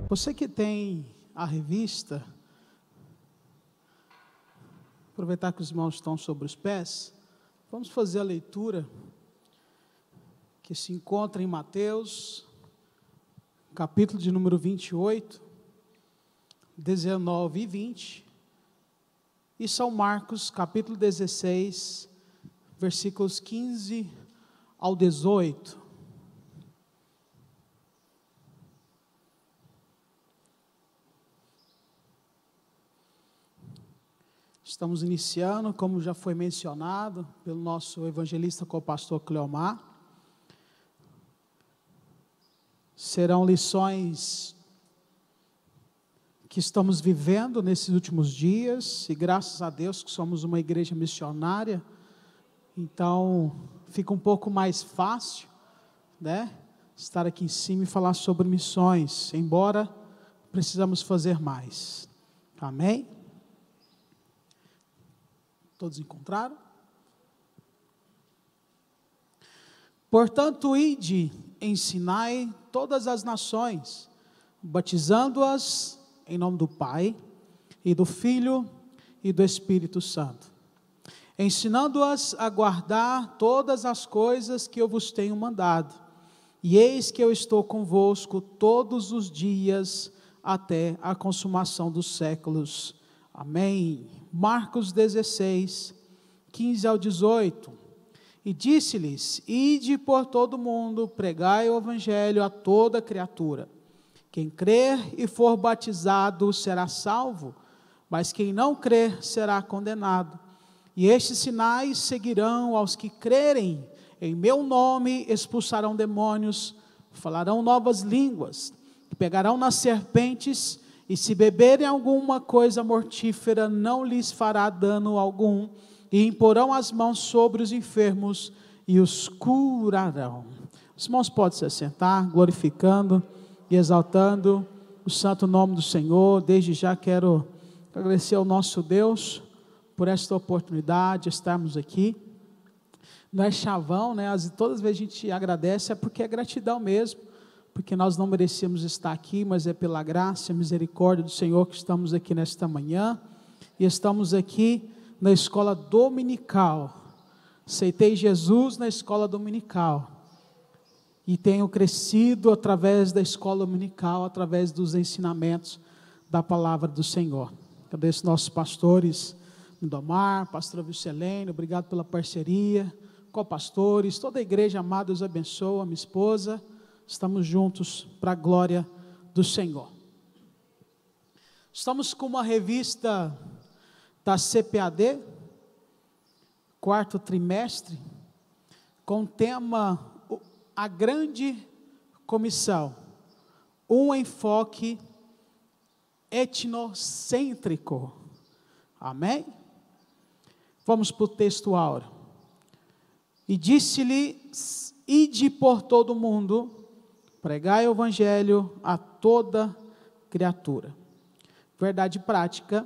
Você que tem a revista, aproveitar que os irmãos estão sobre os pés, vamos fazer a leitura que se encontra em Mateus, capítulo de número 28, 19 e 20, e São Marcos, capítulo 16, versículos 15 ao 18. Estamos iniciando, como já foi mencionado pelo nosso evangelista co-pastor Cleomar. Serão lições que estamos vivendo nesses últimos dias, e graças a Deus que somos uma igreja missionária, então fica um pouco mais fácil, né, estar aqui em cima e falar sobre missões, embora precisamos fazer mais. Amém? Todos encontraram? Portanto, ide, ensinai todas as nações, batizando-as em nome do Pai, e do Filho, e do Espírito Santo, ensinando-as a guardar todas as coisas que eu vos tenho mandado, e eis que eu estou convosco todos os dias, até a consumação dos séculos. Amém. Marcos 16, 15 ao 18, e disse-lhes: ide por todo o mundo, pregai o evangelho a toda criatura. Quem crer e for batizado será salvo, mas quem não crer será condenado. E estes sinais seguirão aos que crerem: em meu nome expulsarão demônios, falarão novas línguas, pegarão nas serpentes, e se beberem alguma coisa mortífera, não lhes fará dano algum, e imporão as mãos sobre os enfermos, e os curarão. Os irmãos podem se assentar, glorificando e exaltando o santo nome do Senhor. Desde já quero agradecer ao nosso Deus por esta oportunidade de estarmos aqui. Não é chavão, né? Todas as vezes a gente agradece, é porque é gratidão mesmo, porque nós não merecemos estar aqui, mas é pela graça e misericórdia do Senhor que estamos aqui nesta manhã, e estamos aqui na escola dominical. Aceitei Jesus na escola dominical, e tenho crescido através da escola dominical, através dos ensinamentos da palavra do Senhor. Agradeço nossos pastores, Lindomar, pastora Vilcelene, obrigado pela parceria, co-pastores, toda a igreja amada, Deus abençoa, minha esposa. Estamos juntos para a glória do Senhor. Estamos com uma revista da CPAD, quarto trimestre, com o tema A Grande Comissão, um enfoque etnocêntrico. Amém? Vamos para o texto áureo. E disse-lhe: ide por todo o mundo, pregai o evangelho a toda criatura. Verdade prática: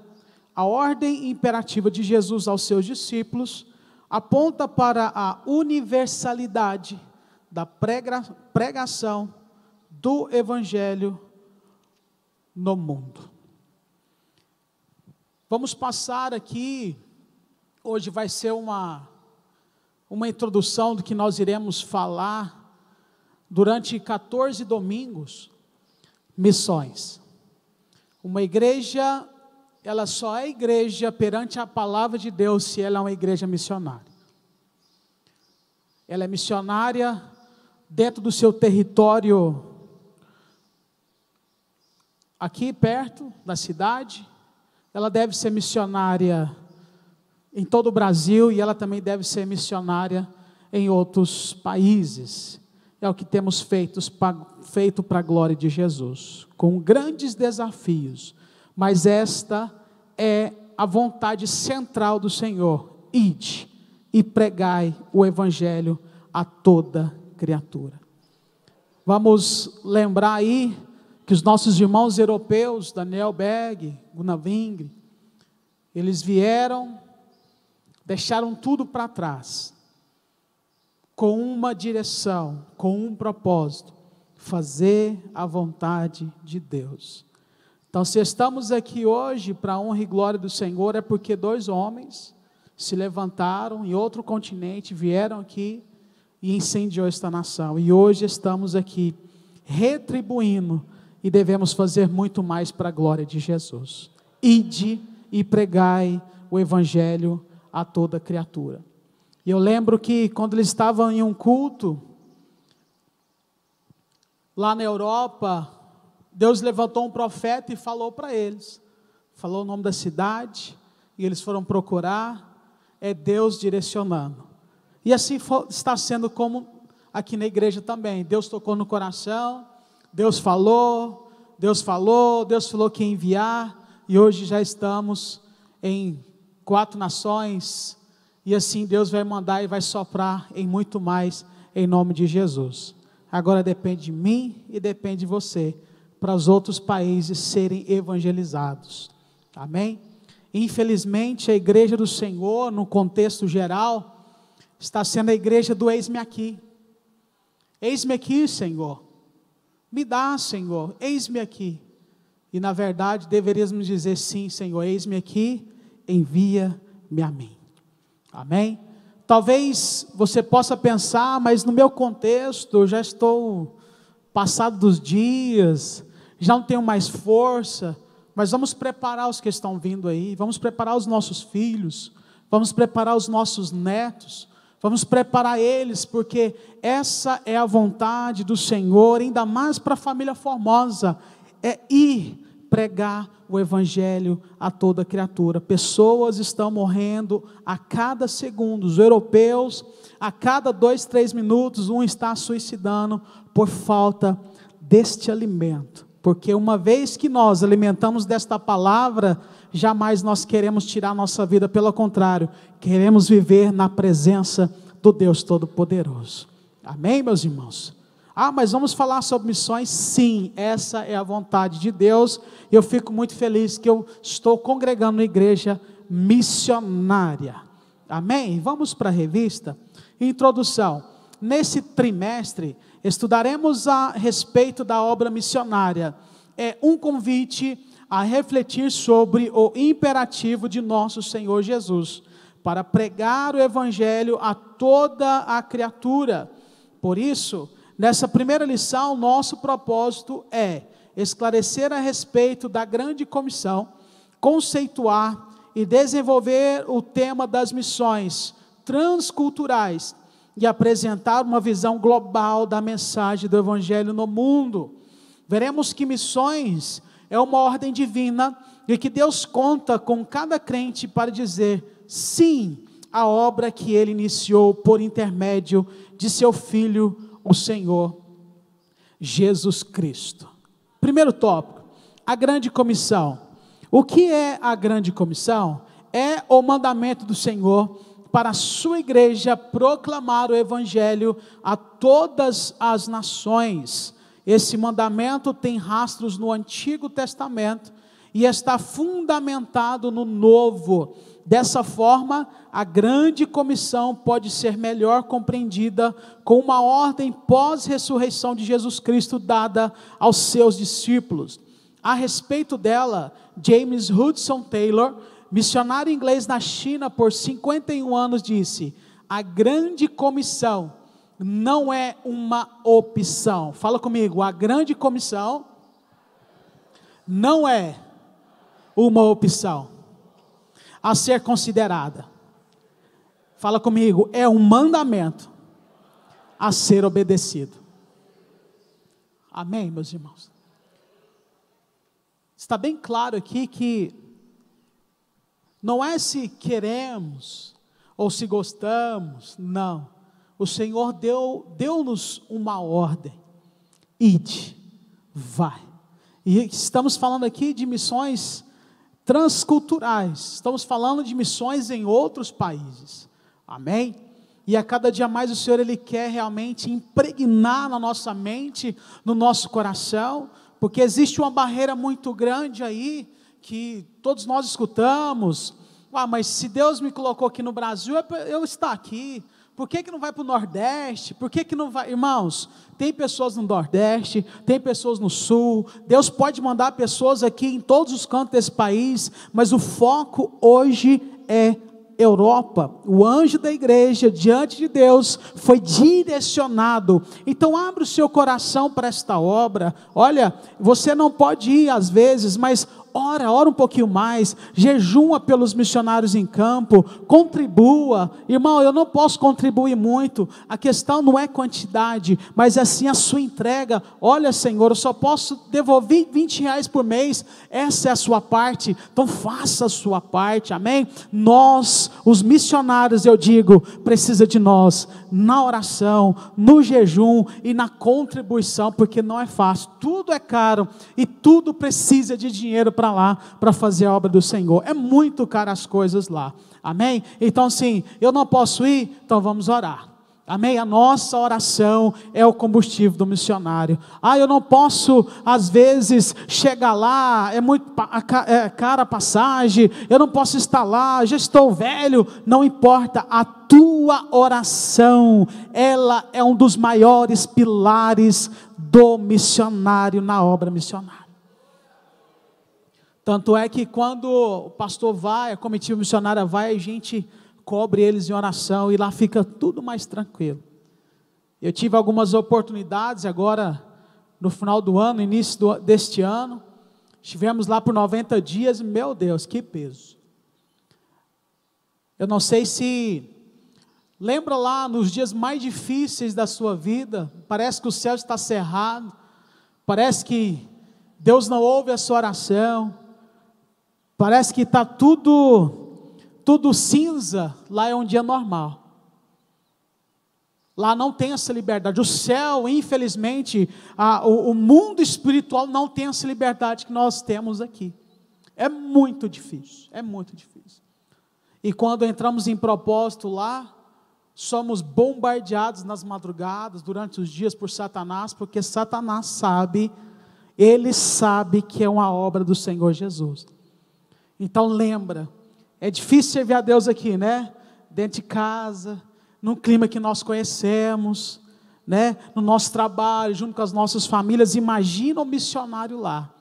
a ordem imperativa de Jesus aos seus discípulos aponta para a universalidade da pregação do evangelho no mundo. Vamos passar aqui, hoje vai ser uma introdução do que nós iremos falar durante 14 domingos. Missões. Uma igreja, ela só é igreja perante a palavra de Deus se ela é uma igreja missionária. Ela é missionária dentro do seu território, aqui perto da cidade. Ela deve ser missionária em todo o Brasil, e ela também deve ser missionária em outros países. É o que temos feito para a glória de Jesus, com grandes desafios, mas esta é a vontade central do Senhor: ide e pregai o evangelho a toda criatura. Vamos lembrar aí que os nossos irmãos europeus, Daniel Berg, Gunnar Wingre, eles vieram, deixaram tudo para trás, com uma direção, com um propósito: fazer a vontade de Deus. Então, se estamos aqui hoje para a honra e glória do Senhor, é porque 2 homens se levantaram em outro continente, vieram aqui e incendiou esta nação. E hoje estamos aqui retribuindo e devemos fazer muito mais para a glória de Jesus. Ide e pregai o evangelho a toda criatura. E eu lembro que quando eles estavam em um culto, lá na Europa, Deus levantou um profeta e falou para eles, falou o nome da cidade, e eles foram procurar, é Deus direcionando. E assim está sendo como aqui na igreja também. Deus tocou no coração, Deus falou que ia enviar, e hoje já estamos em 4 nações, e assim Deus vai mandar e vai soprar em muito mais, em nome de Jesus. Agora depende de mim e depende de você, para os outros países serem evangelizados, amém? Infelizmente a igreja do Senhor, no contexto geral, está sendo a igreja do eis-me aqui, Senhor, me dá, Senhor, eis-me aqui, e na verdade deveríamos dizer sim, Senhor, eis-me aqui, envia-me a mim, amém? Talvez você possa pensar, mas no meu contexto, eu já estou passado dos dias, já não tenho mais força, mas vamos preparar os que estão vindo aí, vamos preparar os nossos filhos, vamos preparar os nossos netos, vamos preparar eles, porque essa é a vontade do Senhor, ainda mais para a família Formosa, é ir pregar o evangelho a toda criatura. Pessoas estão morrendo a cada segundo, os europeus, a cada 2, 3 minutos, um está suicidando por falta deste alimento, porque uma vez que nós alimentamos desta palavra, jamais nós queremos tirar nossa vida, pelo contrário, queremos viver na presença do Deus Todo-Poderoso, amém, meus irmãos? Mas vamos falar sobre missões? Sim, essa é a vontade de Deus, e eu fico muito feliz que eu estou congregando na igreja missionária, amém? Vamos para a revista, introdução. Nesse trimestre, estudaremos a respeito da obra missionária, é um convite a refletir sobre o imperativo de nosso Senhor Jesus, para pregar o evangelho a toda a criatura. Por isso, nessa primeira lição, nosso propósito é esclarecer a respeito da grande comissão, conceituar e desenvolver o tema das missões transculturais e apresentar uma visão global da mensagem do evangelho no mundo. Veremos que missões é uma ordem divina e que Deus conta com cada crente para dizer sim à obra que Ele iniciou por intermédio de seu Filho, o Senhor Jesus Cristo. Primeiro tópico, a grande comissão. O que é a grande comissão? É o mandamento do Senhor para a sua igreja proclamar o evangelho a todas as nações. Esse mandamento tem rastros no Antigo Testamento e está fundamentado no Novo. Dessa forma, a grande comissão pode ser melhor compreendida com uma ordem pós-ressurreição de Jesus Cristo dada aos seus discípulos. A respeito dela, James Hudson Taylor, missionário inglês na China por 51 anos, disse: a grande comissão não é uma opção. Fala comigo, a grande comissão não é uma opção a ser considerada. Fala comigo, é um mandamento a ser obedecido. Amém, meus irmãos? Está bem claro aqui que não é se queremos ou se gostamos, não. O Senhor deu-nos uma ordem: ide, vai. E estamos falando aqui de missões transculturais, estamos falando de missões em outros países, amém? E a cada dia mais o Senhor, Ele quer realmente impregnar na nossa mente, no nosso coração, porque existe uma barreira muito grande aí, que todos nós escutamos: mas se Deus me colocou aqui no Brasil, é para eu estar aqui, Por que não vai para o Nordeste? Por que não vai? Irmãos, tem pessoas no Nordeste, tem pessoas no Sul, Deus pode mandar pessoas aqui em todos os cantos desse país, mas o foco hoje é Europa. O anjo da igreja diante de Deus foi direcionado. Então abre o seu coração para esta obra. Olha, você não pode ir às vezes, mas ora um pouquinho mais, jejua pelos missionários em campo, contribua. Irmão, eu não posso contribuir muito, a questão não é quantidade, mas assim a sua entrega. Olha, Senhor, eu só posso devolver R$20 por mês, essa é a sua parte, então faça a sua parte, amém? Nós, os missionários, eu digo, precisa de nós, na oração, no jejum e na contribuição, porque não é fácil, tudo é caro, e tudo precisa de dinheiro para lá, para fazer a obra do Senhor, é muito caro as coisas lá, amém? Então sim, eu não posso ir, então vamos orar, amém? A nossa oração é o combustível do missionário. Eu não posso às vezes chegar lá, é muito cara a passagem, eu não posso estar lá, já estou velho, não importa, a tua oração, ela é um dos maiores pilares do missionário na obra missionária. Tanto é que quando o pastor vai, a comitiva missionária vai, a gente cobre eles em oração e lá fica tudo mais tranquilo. Eu tive algumas oportunidades agora, no final do ano, início deste ano, estivemos lá por 90 dias, meu Deus, que peso. Eu não sei se lembra lá nos dias mais difíceis da sua vida, parece que o céu está cerrado, parece que Deus não ouve a sua oração, parece que está tudo cinza. Lá é um dia normal, lá não tem essa liberdade, o céu, infelizmente, o mundo espiritual não tem essa liberdade que nós temos aqui, é muito difícil, e quando entramos em propósito lá, somos bombardeados nas madrugadas, durante os dias por Satanás, porque Satanás sabe, ele sabe que é uma obra do Senhor Jesus. Então lembra, é difícil servir a Deus aqui, né? Dentro de casa, num clima que nós conhecemos, né? No nosso trabalho, junto com as nossas famílias. Imagina o missionário lá,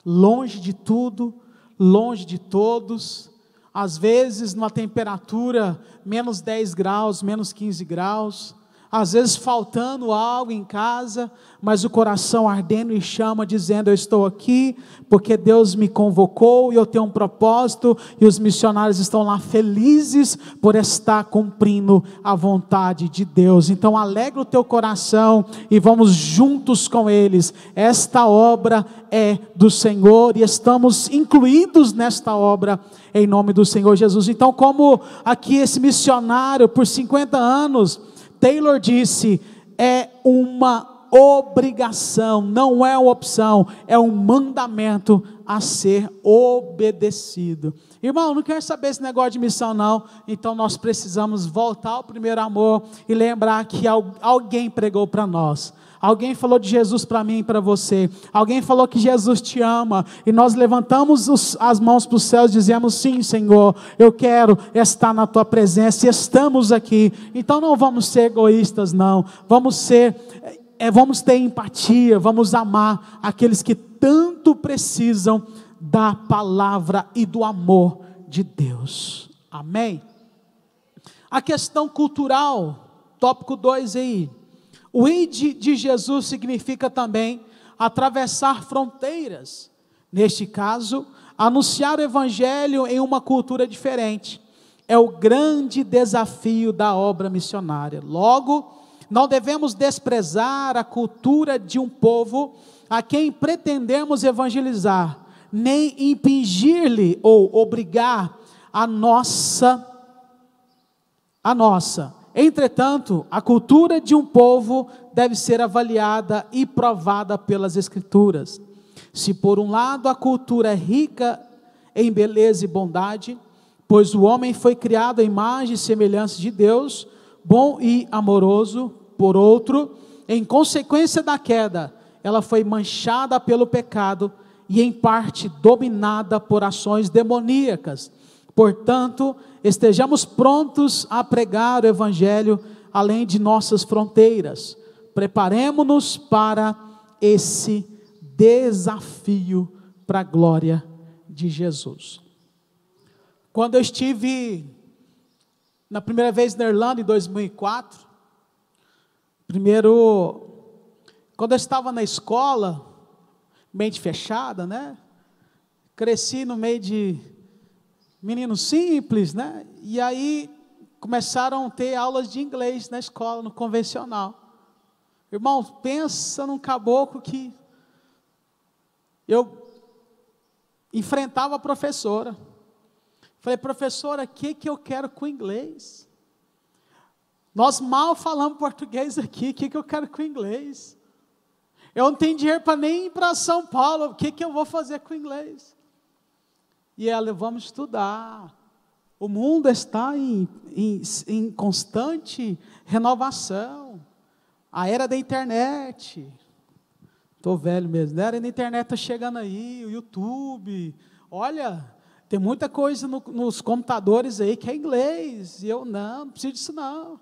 longe de tudo, longe de todos, às vezes numa temperatura menos 10 graus, menos 15 graus, às vezes faltando algo em casa, mas o coração ardendo em chama, dizendo: eu estou aqui porque Deus me convocou e eu tenho um propósito, e os missionários estão lá felizes por estar cumprindo a vontade de Deus. Então alegra o teu coração e vamos juntos com eles. Esta obra é do Senhor e estamos incluídos nesta obra em nome do Senhor Jesus. Então, como aqui esse missionário por 50 anos, Taylor disse, é uma obrigação, não é uma opção, é um mandamento a ser obedecido. Irmão, não quero saber esse negócio de missão não, então nós precisamos voltar ao primeiro amor e lembrar que alguém pregou para nós. Alguém falou de Jesus para mim e para você. Alguém falou que Jesus te ama. E nós levantamos as mãos para os céus e dizemos: sim, Senhor, eu quero estar na tua presença. E estamos aqui. Então não vamos ser egoístas, não. Vamos ter empatia. Vamos amar aqueles que tanto precisam da palavra e do amor de Deus. Amém? A questão cultural, tópico 2 aí. O ide de Jesus significa também atravessar fronteiras. Neste caso, anunciar o evangelho em uma cultura diferente. É o grande desafio da obra missionária. Logo, não devemos desprezar a cultura de um povo a quem pretendemos evangelizar, nem impingir-lhe ou obrigar a nossa. Entretanto, a cultura de um povo deve ser avaliada e provada pelas Escrituras. Se por um lado a cultura é rica em beleza e bondade, pois o homem foi criado à imagem e semelhança de Deus, bom e amoroso, por outro, em consequência da queda, ela foi manchada pelo pecado e em parte dominada por ações demoníacas. Portanto, estejamos prontos a pregar o evangelho além de nossas fronteiras. Preparemo-nos para esse desafio para a glória de Jesus. Quando eu estive na primeira vez na Irlanda, em 2004, quando eu estava na escola, mente fechada, né? Cresci no meio de meninos simples, né? E aí começaram a ter aulas de inglês na escola, no convencional. Irmão, pensa num caboclo que eu enfrentava a professora. Falei, professora, o que eu quero com inglês? Nós mal falamos português aqui, o que eu quero com inglês? Eu não tenho dinheiro para nem ir para São Paulo, o que eu vou fazer com inglês? E ela, vamos estudar. O mundo está em constante renovação. A era da internet. Estou velho mesmo. A era da internet está chegando aí, o YouTube. Olha, tem muita coisa nos computadores aí que é inglês. E eu, não preciso disso não.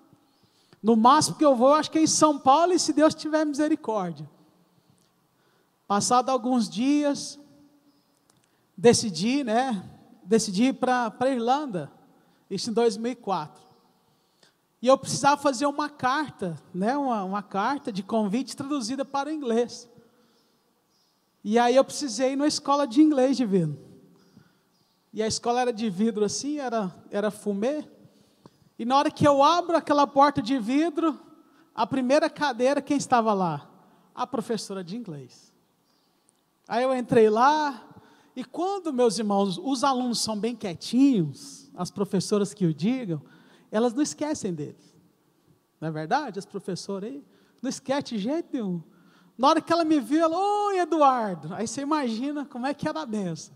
No máximo que eu vou, acho que é em São Paulo, e se Deus tiver misericórdia. Passado alguns dias, decidi ir para a Irlanda, isso em 2004. E eu precisava fazer uma carta, uma carta de convite traduzida para o inglês. E aí eu precisei ir na escola de inglês de vidro. E a escola era de vidro assim, era fumê. E na hora que eu abro aquela porta de vidro, a primeira cadeira, quem estava lá? A professora de inglês. Aí eu entrei lá, e quando, meus irmãos, os alunos são bem quietinhos, as professoras que o digam, elas não esquecem deles. Não é verdade? As professoras aí, não esquecem de jeito nenhum. Na hora que ela me viu, ela, oi Eduardo, aí você imagina como é que era a benção.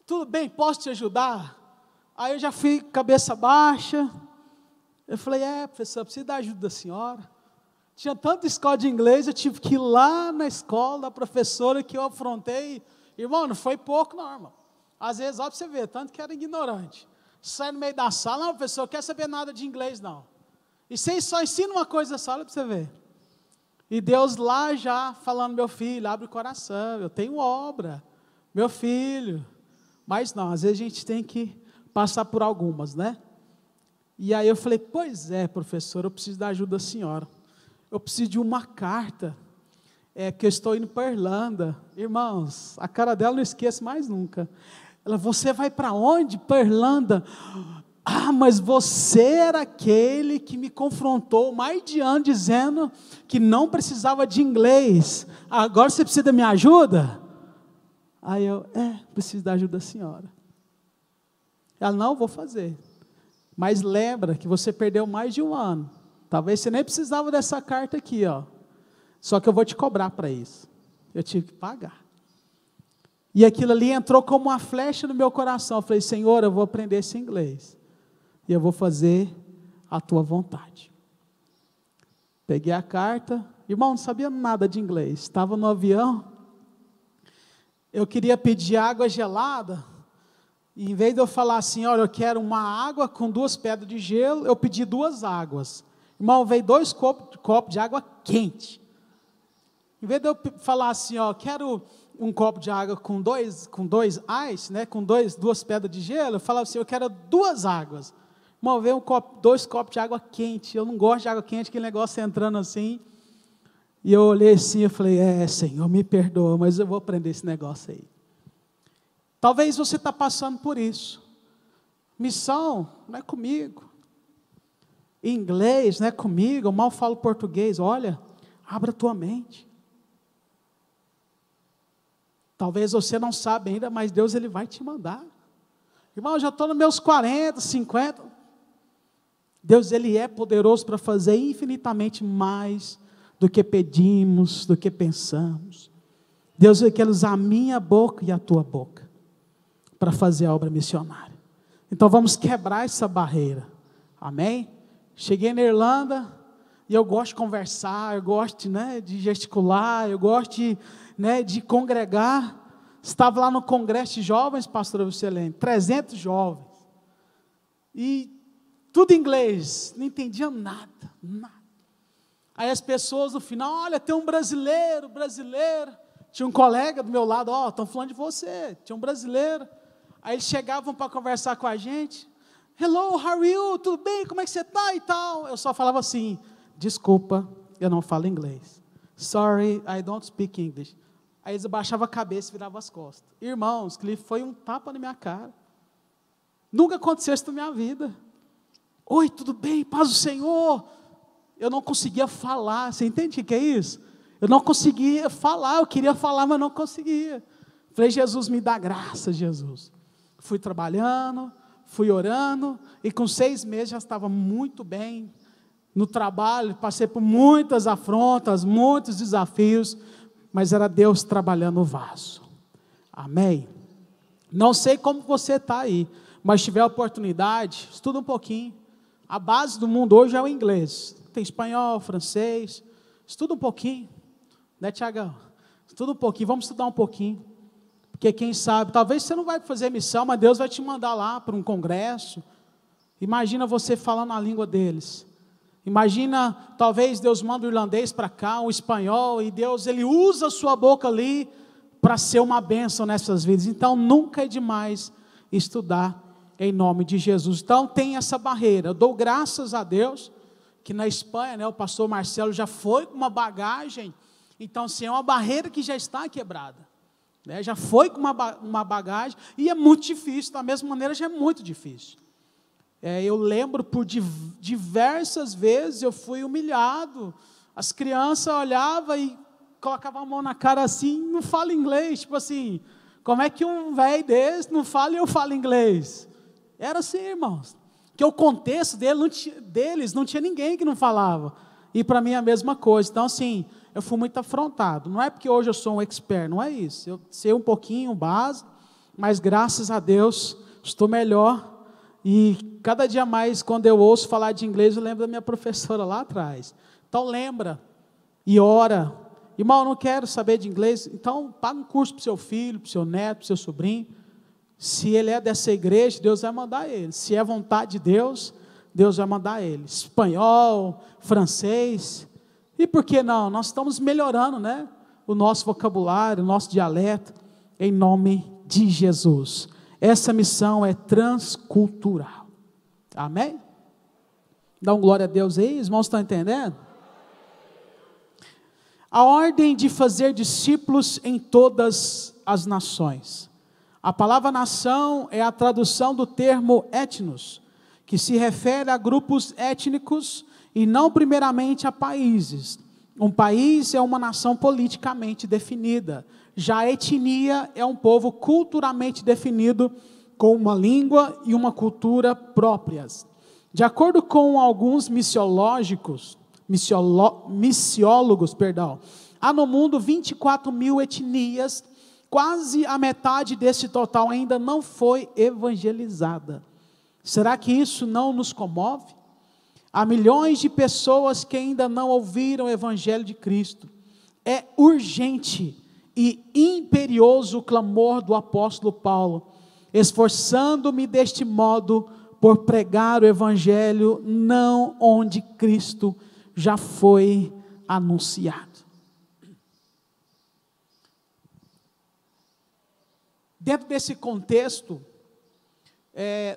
Tudo bem, posso te ajudar? Aí eu já fui cabeça baixa, eu falei, professor, eu preciso da ajuda da senhora. Tinha tanta escola de inglês, eu tive que ir lá na escola da professora que eu afrontei. Irmão, não foi pouco não, irmão. Às vezes, olha para você ver, tanto que era ignorante. Sai no meio da sala, não, professor, não quer saber nada de inglês não. E vocês só ensinam uma coisa na sala para você ver. E Deus lá já falando, meu filho, abre o coração, eu tenho obra, meu filho. Mas não, às vezes a gente tem que passar por algumas, né? E aí eu falei, pois é, professor, eu preciso da ajuda da senhora. Eu preciso de uma carta, que eu estou indo para a Irlanda. Irmãos, a cara dela não esqueço mais nunca. Ela, você vai para onde? Para a Irlanda. Ah, mas você era aquele que me confrontou mais de ano dizendo que não precisava de inglês. Agora você precisa da minha ajuda? Aí eu, preciso da ajuda da senhora. Ela, não, vou fazer. Mas lembra que você perdeu mais de um ano. Talvez você nem precisava dessa carta aqui, ó. Só que eu vou te cobrar para isso. Eu tive que pagar. E aquilo ali entrou como uma flecha no meu coração. Eu falei, Senhor, eu vou aprender esse inglês. E eu vou fazer a tua vontade. Peguei a carta. Irmão, não sabia nada de inglês. Estava no avião. Eu queria pedir água gelada. E em vez de eu falar assim, olha, eu quero uma água com 2 pedras de gelo, eu pedi 2 águas. Irmão, veio 2 copos de água quente. Em vez de eu falar assim, ó, quero um copo de água com dois ice, né, com 2 pedras de gelo, eu falava assim, eu quero 2 águas. Irmão, veio 2 copos de água quente. Eu não gosto de água quente, aquele negócio entrando assim. E eu olhei assim, eu falei, Senhor, me perdoa, mas eu vou aprender esse negócio aí. Talvez você está passando por isso. Missão não é comigo. Inglês não é comigo, eu mal falo português. Olha, abra a tua mente. Talvez você não saiba ainda, mas Deus ele vai te mandar. Irmão, eu já estou nos meus 40, 50. Deus ele é poderoso para fazer infinitamente mais do que pedimos, do que pensamos. Deus ele quer usar a minha boca e a tua boca para fazer a obra missionária. Então vamos quebrar essa barreira. Amém? Cheguei na Irlanda e eu gosto de conversar, eu gosto de gesticular, eu gosto de congregar. Estava lá no congresso de jovens, pastora Vicilene, 300 jovens. E tudo em inglês, não entendia nada, nada. Aí as pessoas no final, olha, tem um brasileiro, tinha um colega do meu lado, estão falando de você, tinha um brasileiro. Aí eles chegavam para conversar com a gente, hello, how are you, tudo bem, como é que você está e tal. Eu só falava assim, desculpa, eu não falo inglês. Sorry, I don't speak English. Aí eles abaixavam a cabeça e viravam as costas. Irmãos, que foi um tapa na minha cara. Nunca aconteceu isso na minha vida. Oi, tudo bem, paz do Senhor. Eu não conseguia falar, você entende o que é isso? Eu não conseguia falar, eu queria falar, mas não conseguia. Falei, Jesus, me dá graça, Jesus. Fui trabalhando, fui orando, e com 6 meses já estava muito bem no trabalho, passei por muitas afrontas, muitos desafios, mas era Deus trabalhando o vaso. Amém? Não sei como você está aí, mas se tiver oportunidade, estuda um pouquinho. A base do mundo hoje é o inglês. Tem espanhol, francês. Estuda um pouquinho. Né, Tiagão? Estuda um pouquinho, vamos estudar um pouquinho. Porque quem sabe, talvez você não vai fazer missão, mas Deus vai te mandar lá para um congresso. Imagina você falando a língua deles. Imagina, talvez Deus manda o irlandês para cá, o espanhol, e Deus, Ele usa a sua boca ali para ser uma bênção nessas vidas. Então, nunca é demais estudar em nome de Jesus. Então, tem essa barreira. Eu dou graças a Deus, que na Espanha, né, o pastor Marcelo já foi com uma bagagem. Então, assim, é uma barreira que já está quebrada. Né, já foi com uma bagagem, e é muito difícil, da mesma maneira já é muito difícil. Eu lembro por diversas vezes eu fui humilhado, as crianças olhavam e colocavam a mão na cara assim, não fala inglês, tipo assim, como é que um velho desse não fala e eu falo inglês? Era assim, irmãos, que o contexto deles não tinha ninguém que não falava, e para mim é a mesma coisa. Então assim, eu fui muito afrontado, não é porque hoje eu sou um expert, não é isso, eu sei um pouquinho o básico, mas graças a Deus estou melhor, e cada dia mais quando eu ouço falar de inglês, eu lembro da minha professora lá atrás. Então lembra, e ora, irmão, eu não quero saber de inglês, então paga um curso para o seu filho, para o seu neto, para o seu sobrinho, se ele é dessa igreja, Deus vai mandar ele, se é vontade de Deus, Deus vai mandar ele, espanhol, francês, e por que não? Nós estamos melhorando, né, o nosso vocabulário, o nosso dialeto, em nome de Jesus. Essa missão é transcultural, amém? Dá um glória a Deus aí, os irmãos estão entendendo? A ordem de fazer discípulos em todas as nações. A palavra nação é a tradução do termo etnos, que se refere a grupos étnicos e não primeiramente a países. Um país é uma nação politicamente definida, já a etnia é um povo culturalmente definido, com uma língua e uma cultura próprias. De acordo com alguns missiólogos, há no mundo 24 mil etnias, quase a metade desse total ainda não foi evangelizada. Será que isso não nos comove? Há milhões de pessoas que ainda não ouviram o Evangelho de Cristo. É urgente e imperioso o clamor do apóstolo Paulo, esforçando-me deste modo por pregar o Evangelho não onde Cristo já foi anunciado. Dentro desse contexto,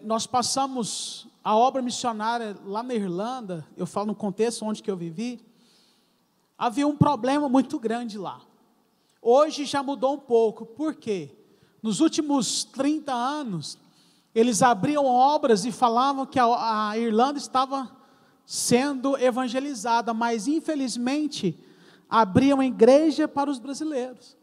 nós passamos a obra missionária lá na Irlanda, eu falo no contexto onde que eu vivi, havia um problema muito grande lá. Hoje já mudou um pouco, por quê? Nos últimos 30 anos, eles abriam obras e falavam que a Irlanda estava sendo evangelizada, mas infelizmente, abriam igreja para os brasileiros.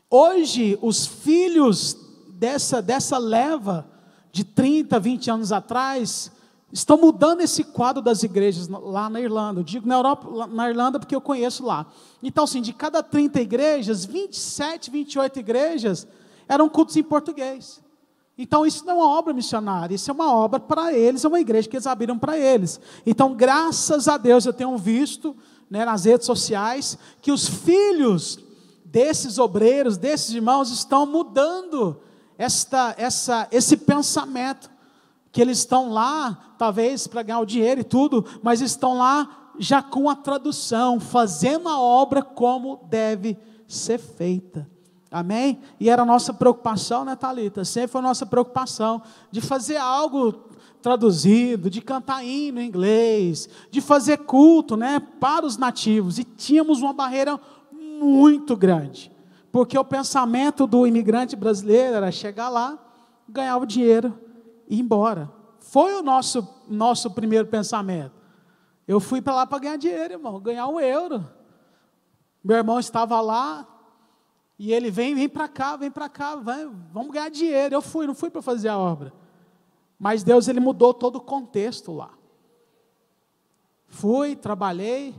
Hoje, os filhos dessa leva de 30, 20 anos atrás, estão mudando esse quadro das igrejas lá na Irlanda. Eu digo na Europa, na Irlanda porque eu conheço lá. Então, assim, de cada 30 igrejas, 27, 28 igrejas eram cultos em português. Então, isso não é uma obra missionária, isso é uma obra para eles, é uma igreja que eles abriram para eles. Então, graças a Deus, eu tenho visto, né, nas redes sociais, que os filhos desses obreiros, desses irmãos, estão mudando esse pensamento, que eles estão lá, talvez para ganhar o dinheiro e tudo, mas estão lá já com a tradução, fazendo a obra como deve ser feita. Amém? E era a nossa preocupação, né, Thalita? Sempre foi a nossa preocupação de fazer algo traduzido, de cantar hino em inglês, de fazer culto, né, para os nativos. E tínhamos uma barreira muito grande, porque o pensamento do imigrante brasileiro era chegar lá, ganhar o dinheiro e ir embora. Foi o nosso primeiro pensamento. Eu fui para lá para ganhar dinheiro, irmão, ganhar €1. Meu irmão estava lá, e ele vem para cá, vamos ganhar dinheiro. Eu fui, não fui para fazer a obra. Mas Deus, Ele mudou todo o contexto lá. Fui, trabalhei,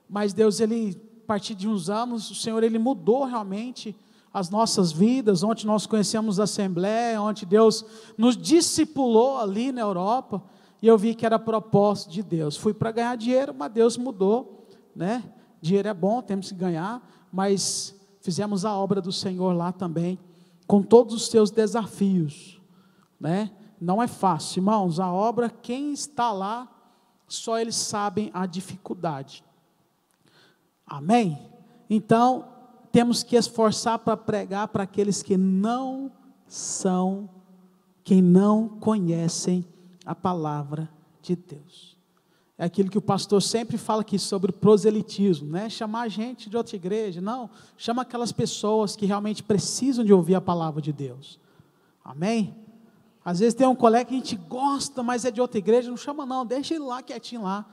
mas Deus, Ele, a partir de uns anos, o Senhor, Ele mudou realmente as nossas vidas, onde nós conhecemos a Assembleia, onde Deus nos discipulou ali na Europa, e eu vi que era propósito de Deus. Fui para ganhar dinheiro, mas Deus mudou, né? Dinheiro é bom, temos que ganhar, mas fizemos a obra do Senhor lá também, com todos os seus desafios, né? Não é fácil, irmãos, a obra, quem está lá, só eles sabem a dificuldade. Amém? Então, temos que esforçar para pregar para aqueles que não conhecem a palavra de Deus. É aquilo que o pastor sempre fala aqui sobre proselitismo, né? Chamar gente de outra igreja, não, chama aquelas pessoas que realmente precisam de ouvir a palavra de Deus. Amém? Às vezes tem um colega que a gente gosta, mas é de outra igreja, não chama não, deixa ele lá quietinho lá.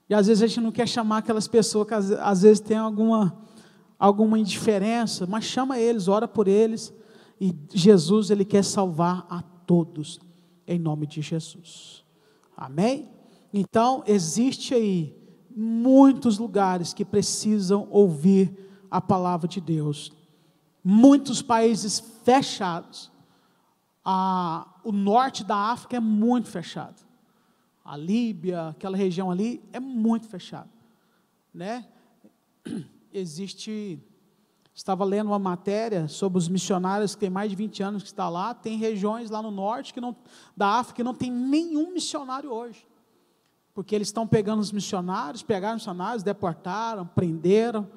E às vezes a gente não quer chamar aquelas pessoas que às vezes tem alguma indiferença, mas chama eles, ora por eles, e Jesus, Ele quer salvar a todos, em nome de Jesus. Amém? Então, existe aí muitos lugares que precisam ouvir a palavra de Deus. Muitos países fechados. O norte da África é muito fechado. A Líbia, aquela região ali, é muito fechado, né? Estava lendo uma matéria sobre os missionários que tem mais de 20 anos que está lá. Tem regiões lá no norte da África que não tem nenhum missionário hoje, porque eles estão pegando os missionários, deportaram, prenderam,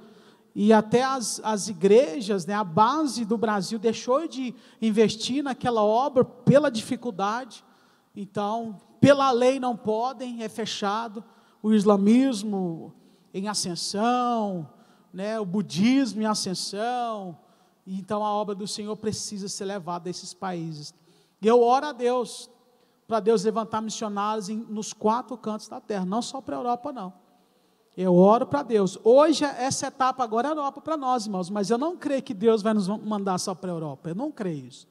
e até as igrejas, né, a base do Brasil deixou de investir naquela obra pela dificuldade. Então, pela lei não podem, é fechado. O islamismo em ascensão, né, o budismo em ascensão. Então a obra do Senhor precisa ser levada a esses países. E eu oro a Deus, para Deus levantar missionários nos 4 cantos da terra, não só para a Europa não. Eu oro para Deus. Hoje essa etapa agora é a Europa para nós, irmãos, mas eu não creio que Deus vai nos mandar só para a Europa, eu não creio isso.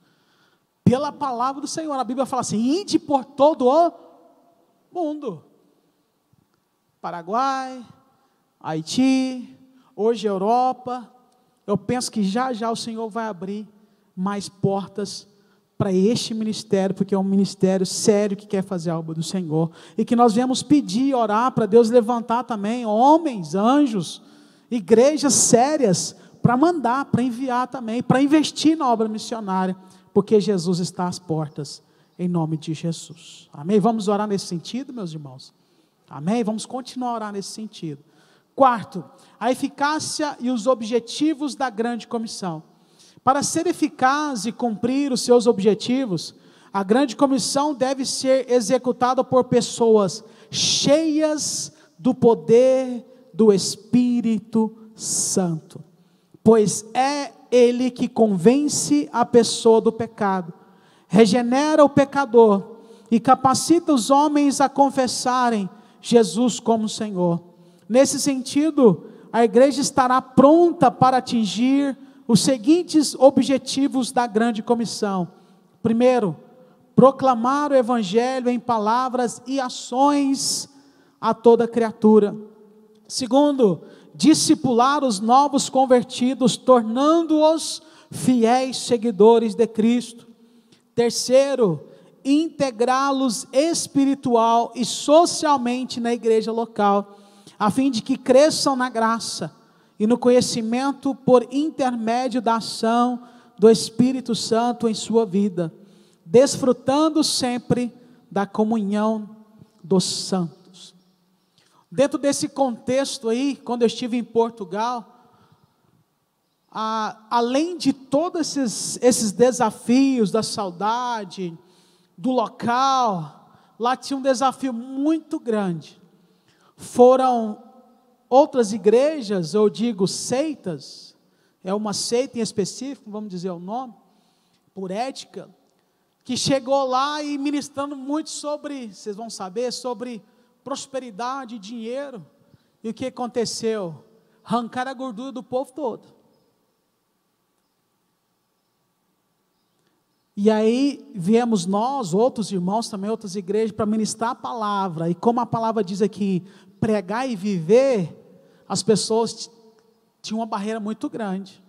Pela palavra do Senhor, a Bíblia fala assim, ide por todo o mundo. Paraguai, Haiti, hoje Europa. Eu penso que já o Senhor vai abrir mais portas para este ministério, porque é um ministério sério que quer fazer a obra do Senhor, e que nós viemos pedir, orar para Deus levantar também homens, anjos, igrejas sérias, para mandar, para enviar também, para investir na obra missionária, porque Jesus está às portas, em nome de Jesus. Amém? Vamos orar nesse sentido, meus irmãos? Amém? Vamos continuar a orar nesse sentido. 4, a eficácia e os objetivos da grande comissão. Para ser eficaz e cumprir os seus objetivos, a grande comissão deve ser executada por pessoas cheias do poder do Espírito Santo, pois é Ele que convence a pessoa do pecado, regenera o pecador e capacita os homens a confessarem Jesus como Senhor. Nesse sentido, a igreja estará pronta para atingir os seguintes objetivos da grande comissão. Primeiro, proclamar o evangelho em palavras e ações a toda criatura. Segundo, discipular os novos convertidos, tornando-os fiéis seguidores de Cristo. Terceiro, integrá-los espiritual e socialmente na igreja local, a fim de que cresçam na graça e no conhecimento por intermédio da ação do Espírito Santo em sua vida, desfrutando sempre da comunhão dos santos. Dentro desse contexto aí, quando eu estive em Portugal, além de todos esses desafios da saudade, do local, lá tinha um desafio muito grande. Foram outras igrejas, eu digo seitas, é uma seita em específico, vamos dizer o nome, por ética, que chegou lá e ministrando muito sobre, vocês vão saber, sobre prosperidade e dinheiro. E o que aconteceu? Arrancaram a gordura do povo todo. E aí viemos nós, outros irmãos também, outras igrejas, para ministrar a palavra. E como a palavra diz aqui, pregar e viver, as pessoas tinham uma barreira muito grande.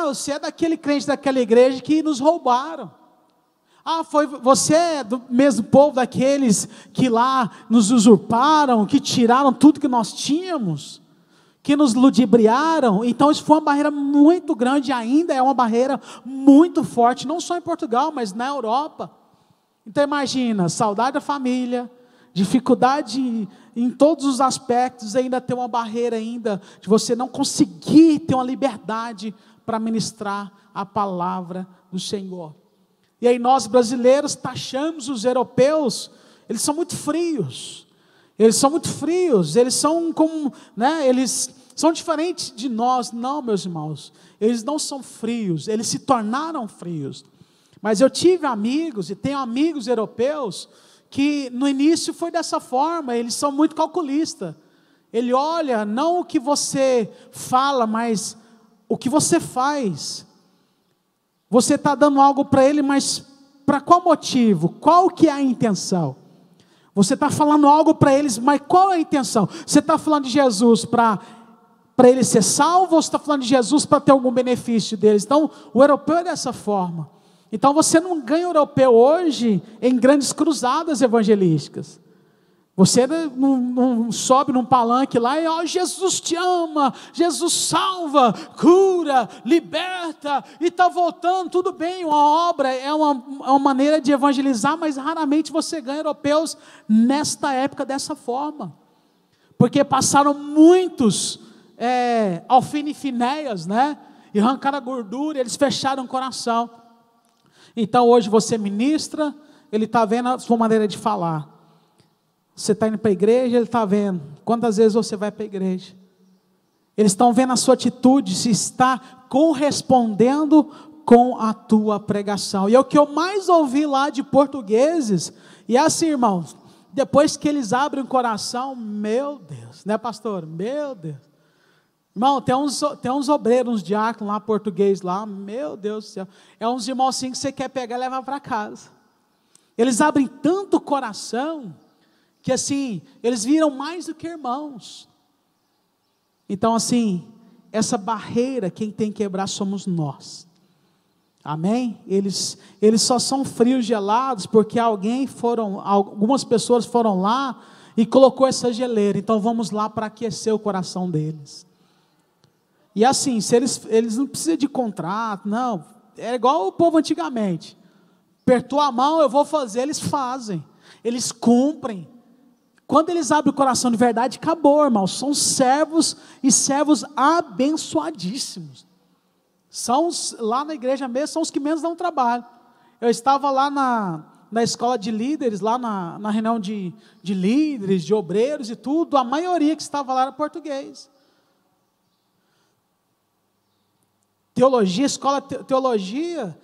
Você é daquele crente daquela igreja que nos roubaram. Você é do mesmo povo daqueles que lá nos usurparam, que tiraram tudo que nós tínhamos, que nos ludibriaram. Então isso foi uma barreira muito grande, ainda é uma barreira muito forte, não só em Portugal, mas na Europa. Então imagina, saudade da família, dificuldade em todos os aspectos, ainda tem uma barreira ainda, de você não conseguir ter uma liberdade para ministrar a palavra do Senhor. E aí nós brasileiros taxamos os europeus, eles são muito frios, eles são como, eles são diferentes de nós. Não, meus irmãos, eles não são frios, eles se tornaram frios. Mas eu tive amigos, e tenho amigos europeus, que no início foi dessa forma, eles são muito calculistas. Ele olha, não o que você fala, mas o que você faz. Você está dando algo para ele, mas para qual motivo? Qual que é a intenção? Você está falando algo para eles, mas qual é a intenção? Você está falando de Jesus para ele ser salvo, ou você está falando de Jesus para ter algum benefício deles? Então, o europeu é dessa forma. Então, você não ganha o europeu hoje em grandes cruzadas evangelísticas. Você não sobe num palanque lá e Jesus te ama, Jesus salva, cura, liberta, e está voltando, tudo bem, uma obra, é uma maneira de evangelizar, mas raramente você ganha europeus nesta época dessa forma, porque passaram muitos alfine-finéias, e arrancaram a gordura, eles fecharam o coração. Então hoje você ministra, ele está vendo a sua maneira de falar. Você está indo para a igreja, ele está vendo. Quantas vezes você vai para a igreja? Eles estão vendo a sua atitude, se está correspondendo com a tua pregação. E é o que eu mais ouvi lá de portugueses. E é assim, irmãos, depois que eles abrem o coração, meu Deus, né, pastor? Meu Deus. Irmão, tem uns obreiros, uns diáconos lá, português lá, meu Deus do céu. É uns irmãos assim que você quer pegar e levar para casa. Eles abrem tanto o coração, que assim, eles viram mais do que irmãos. Então assim, essa barreira, quem tem que quebrar somos nós. Amém? Eles só são frios, gelados, porque algumas pessoas foram lá e colocou essa geleira. Então vamos lá para aquecer o coração deles. E assim, se eles não precisam de contrato, não. É igual o povo antigamente. Apertou a mão, eu vou fazer, eles fazem. Eles cumprem. Quando eles abrem o coração de verdade, acabou, irmãos. São servos e servos abençoadíssimos. Lá na igreja mesmo, são os que menos dão trabalho. Eu estava lá na escola de líderes, lá na reunião de líderes, de obreiros e tudo. A maioria que estava lá era português. Teologia, escola de teologia,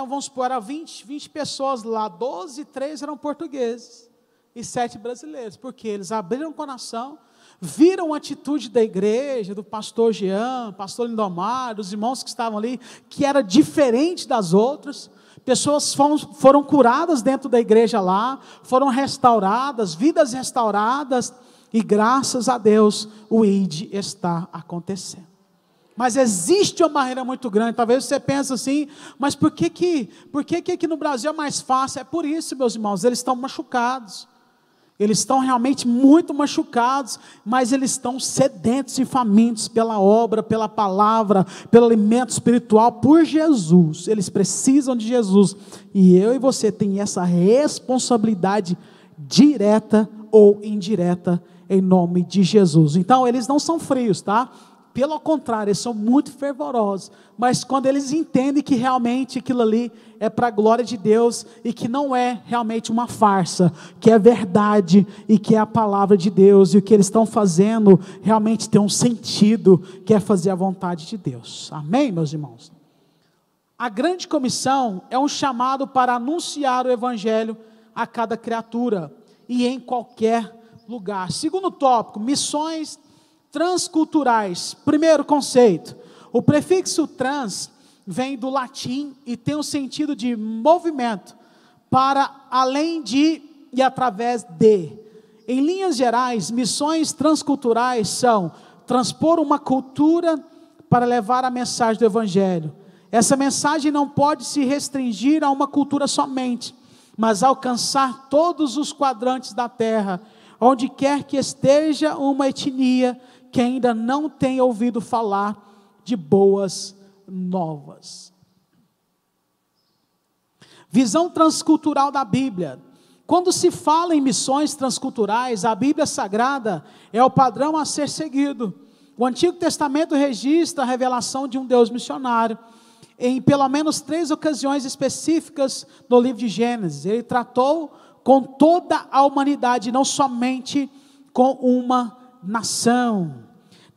vamos supor, era 20 pessoas lá, 12, 3 eram portugueses. E 7 brasileiros, porque eles abriram o coração, viram a atitude da igreja, do pastor Jean, pastor Lindomar, dos irmãos que estavam ali, que era diferente das outras. Pessoas foram curadas dentro da igreja lá, foram restauradas, vidas restauradas, e graças a Deus o ID está acontecendo. Mas existe uma barreira muito grande. Talvez você pense assim, mas por que aqui no Brasil é mais fácil? É por isso, meus irmãos, eles estão machucados. Eles estão realmente muito machucados, mas eles estão sedentos e famintos pela obra, pela palavra, pelo alimento espiritual, por Jesus. Eles precisam de Jesus. E eu e você tem essa responsabilidade direta ou indireta, em nome de Jesus. Então, eles não são frios, tá? Pelo contrário, eles são muito fervorosos, mas quando eles entendem que realmente aquilo ali é para a glória de Deus, e que não é realmente uma farsa, que é verdade, e que é a palavra de Deus, e o que eles estão fazendo realmente tem um sentido, que é fazer a vontade de Deus. Amém, meus irmãos? A grande comissão é um chamado para anunciar o evangelho a cada criatura, e em qualquer lugar. Segundo tópico, missões transculturais. Primeiro conceito, o prefixo trans vem do latim e tem o sentido de movimento, para além de e através de. Em linhas gerais, missões transculturais são transpor uma cultura para levar a mensagem do evangelho. Essa mensagem não pode se restringir a uma cultura somente, mas alcançar todos os quadrantes da terra, onde quer que esteja uma etnia que ainda não tem ouvido falar de boas novas. Visão transcultural da Bíblia. Quando se fala em missões transculturais, a Bíblia Sagrada é o padrão a ser seguido. O Antigo Testamento registra a revelação de um Deus missionário, em pelo menos 3 ocasiões específicas no livro de Gênesis. Ele tratou com toda a humanidade, não somente com uma nação.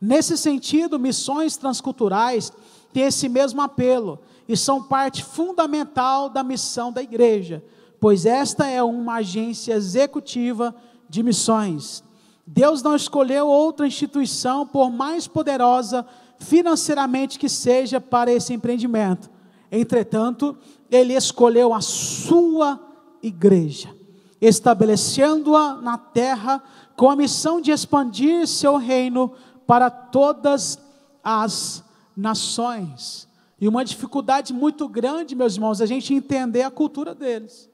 Nesse sentido, missões transculturais têm esse mesmo apelo, e são parte fundamental da missão da igreja, pois esta é uma agência executiva de missões. Deus não escolheu outra instituição, por mais poderosa financeiramente que seja, para esse empreendimento. Entretanto, Ele escolheu a sua igreja, estabelecendo-a na terra com a missão de expandir seu reino para todas as nações. E uma dificuldade muito grande, meus irmãos, é a gente entender a cultura deles.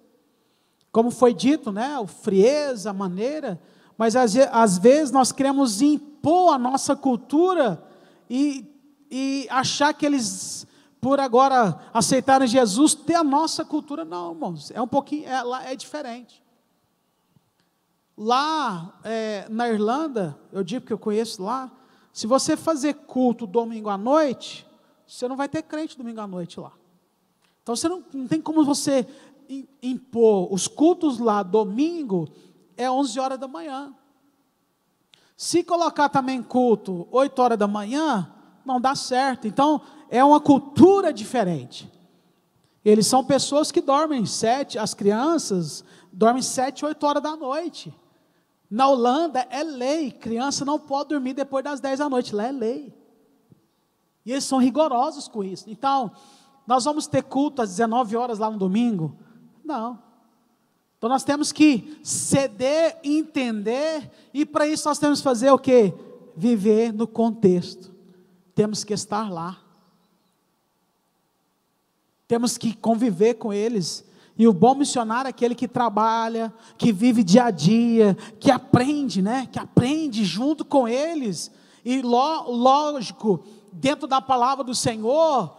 Como foi dito, né, a frieza, a maneira, mas às vezes nós queremos impor a nossa cultura e achar que eles, por agora aceitarem Jesus, ter a nossa cultura. Não, irmãos, é um pouquinho, é diferente. Lá na Irlanda, eu digo que eu conheço lá, se você fazer culto domingo à noite, você não vai ter crente domingo à noite lá. Então você não tem como você impor. Os cultos lá domingo é 11 horas da manhã. Se colocar também culto 8 horas da manhã, não dá certo. Então é uma cultura diferente. Eles são pessoas que dormem 7, as crianças dormem 7, 8 horas da noite. Na Holanda é lei, criança não pode dormir depois das 10 da noite, lá é lei. E eles são rigorosos com isso. Então, nós vamos ter culto às 19 horas lá no domingo? Não. Então nós temos que ceder, entender, e para isso nós temos que fazer o quê? Viver no contexto. Temos que estar lá. Temos que conviver com eles. E o bom missionário é aquele que trabalha, que vive dia a dia, que aprende, né? Que aprende junto com eles. E lógico, dentro da palavra do Senhor,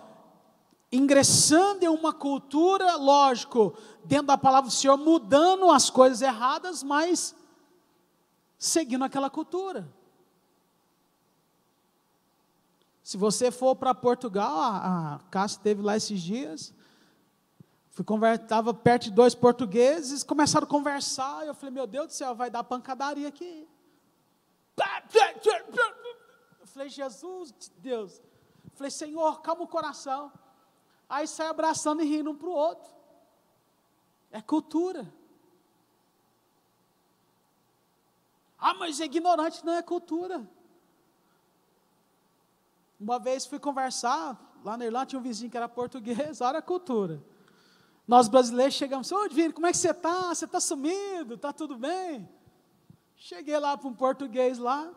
ingressando em uma cultura, lógico, dentro da palavra do Senhor, mudando as coisas erradas, mas seguindo aquela cultura. Se você for para Portugal, a Cássia esteve lá esses dias, estava perto de 2 portugueses, começaram a conversar, e eu falei, meu Deus do céu, vai dar pancadaria aqui. Eu falei, Jesus de Deus. Eu falei, Senhor, calma o coração. Aí sai abraçando e rindo um para o outro. É cultura. Ah, mas é ignorante, não é cultura. Uma vez fui conversar, lá na Irlanda tinha um vizinho que era português, olha a cultura. Nós brasileiros chegamos, ô Divino, como é que você está? Você está sumido? Está tudo bem? Cheguei lá para um português lá,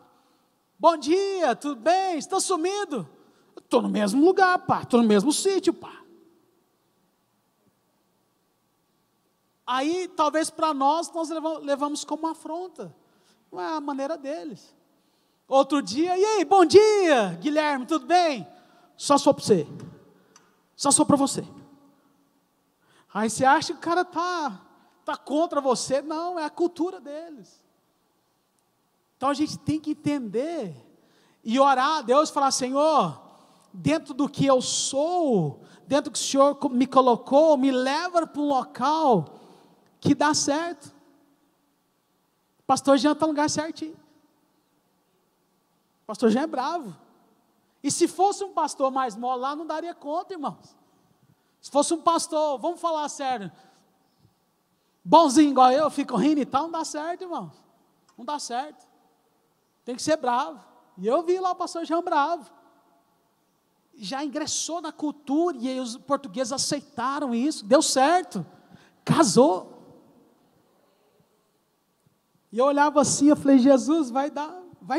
bom dia, tudo bem? Está sumido? Estou no mesmo lugar, pá, estou no mesmo sítio, pá. Aí, talvez para nós levamos como uma afronta. Não é a maneira deles. Outro dia, e aí, bom dia, Guilherme, tudo bem? Só sou para você. Só sou para você. Aí você acha que o cara tá contra você. Não, é a cultura deles. Então a gente tem que entender e orar a Deus e falar: Senhor, dentro do que eu sou, dentro do que o Senhor me colocou, me leva para um local que dá certo. O pastor Jean está no lugar certinho. O pastor Jean é bravo. E se fosse um pastor mais mole lá, não daria conta, irmãos. Se fosse um pastor, vamos falar sério, bonzinho igual eu, fico rindo e tal, não dá certo, irmãos. Não dá certo. Tem que ser bravo. E eu vi lá o pastor Jean bravo. Já ingressou na cultura e aí os portugueses aceitaram isso, deu certo, casou. E eu olhava assim, eu falei: Jesus, vai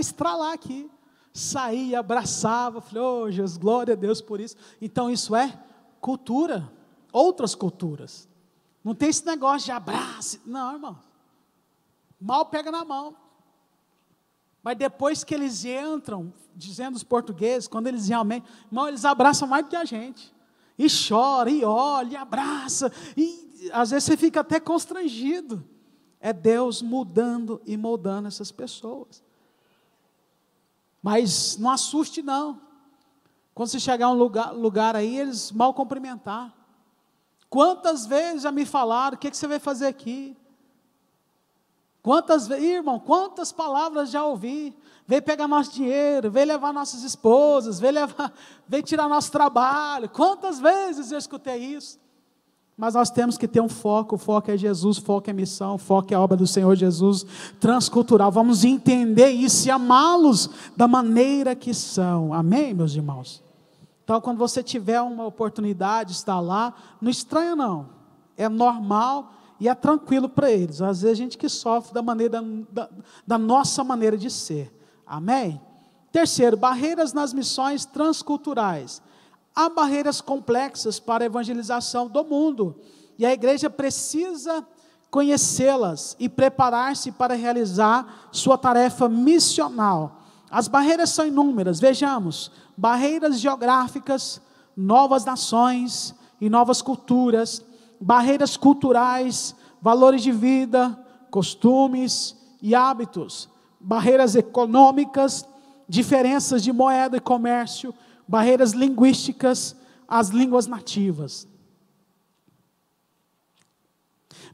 estralar aqui. Saía, abraçava, falei: oh Jesus, glória a Deus por isso. Então isso é cultura, outras culturas. Não tem esse negócio de abraço, não, irmão. Mal pega na mão. Mas depois que eles entram, dizendo os portugueses, quando eles realmente, irmão, eles abraçam mais do que a gente. E chora, e olha, e abraça, e às vezes você fica até constrangido. É Deus mudando e moldando essas pessoas. Mas não assuste não. Quando você chegar a um lugar aí, eles mal cumprimentar. Quantas vezes já me falaram: o que você vai fazer aqui? Quantas vezes, irmão, quantas palavras já ouvi? Veio pegar nosso dinheiro, veio levar nossas esposas, veio tirar nosso trabalho. Quantas vezes eu escutei isso? Mas nós temos que ter um foco. O foco é Jesus, o foco é missão, o foco é a obra do Senhor Jesus, transcultural. Vamos entender isso e amá-los da maneira que são. Amém, meus irmãos? Então, quando você tiver uma oportunidade de estar lá, não estranha não. É normal e é tranquilo para eles. Às vezes a gente que sofre da nossa maneira de ser. Amém? Terceiro, barreiras nas missões transculturais. Há barreiras complexas para a evangelização do mundo, e a igreja precisa conhecê-las e preparar-se para realizar sua tarefa missional. As barreiras são inúmeras, vejamos: barreiras geográficas, novas nações e novas culturas, barreiras culturais, valores de vida, costumes e hábitos, barreiras econômicas, diferenças de moeda e comércio, barreiras linguísticas, as línguas nativas,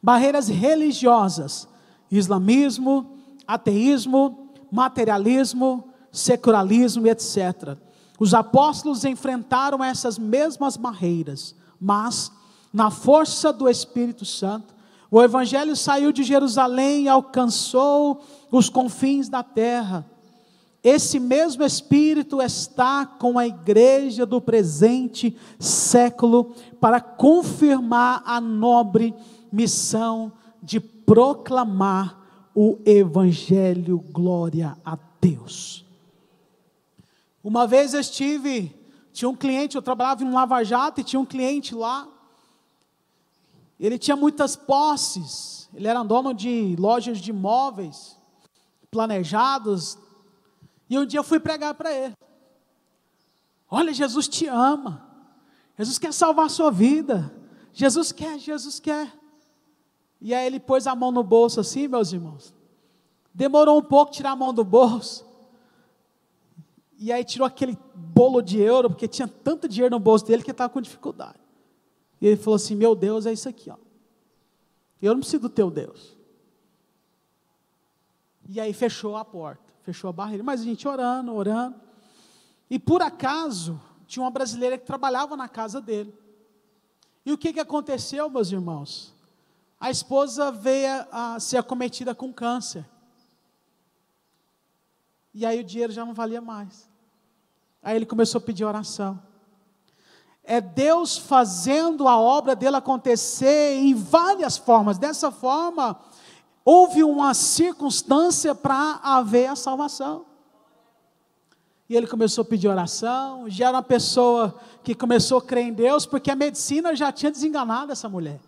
barreiras religiosas, islamismo, ateísmo, materialismo, secularismo, etc. Os apóstolos enfrentaram essas mesmas barreiras, mas, na força do Espírito Santo, o Evangelho saiu de Jerusalém e alcançou os confins da terra. Esse mesmo Espírito está com a igreja do presente século para confirmar a nobre missão de proclamar o Evangelho. Glória a Deus. Uma vez tinha um cliente, eu trabalhava em um lava-jato e tinha um cliente lá. Ele tinha muitas posses, ele era dono de lojas de imóveis planejados. E um dia eu fui pregar para ele: olha, Jesus te ama, Jesus quer salvar a sua vida, Jesus quer. E aí ele pôs a mão no bolso assim, meus irmãos, demorou um pouco tirar a mão do bolso, e aí tirou aquele bolo de euro, porque tinha tanto dinheiro no bolso dele que ele estava com dificuldade. E ele falou assim: meu Deus, é isso aqui, ó. Eu não preciso do teu Deus. E aí fechou a porta, fechou a barreira, mas a gente orando, e por acaso, tinha uma brasileira que trabalhava na casa dele. E o que aconteceu, meus irmãos? A esposa veio a ser acometida com câncer. E aí o dinheiro já não valia mais. Aí ele começou a pedir oração. É Deus fazendo a obra dele acontecer em várias formas. Dessa forma, houve uma circunstância para haver a salvação. E ele começou a pedir oração. Já era uma pessoa que começou a crer em Deus, porque a medicina já tinha desenganado essa mulher.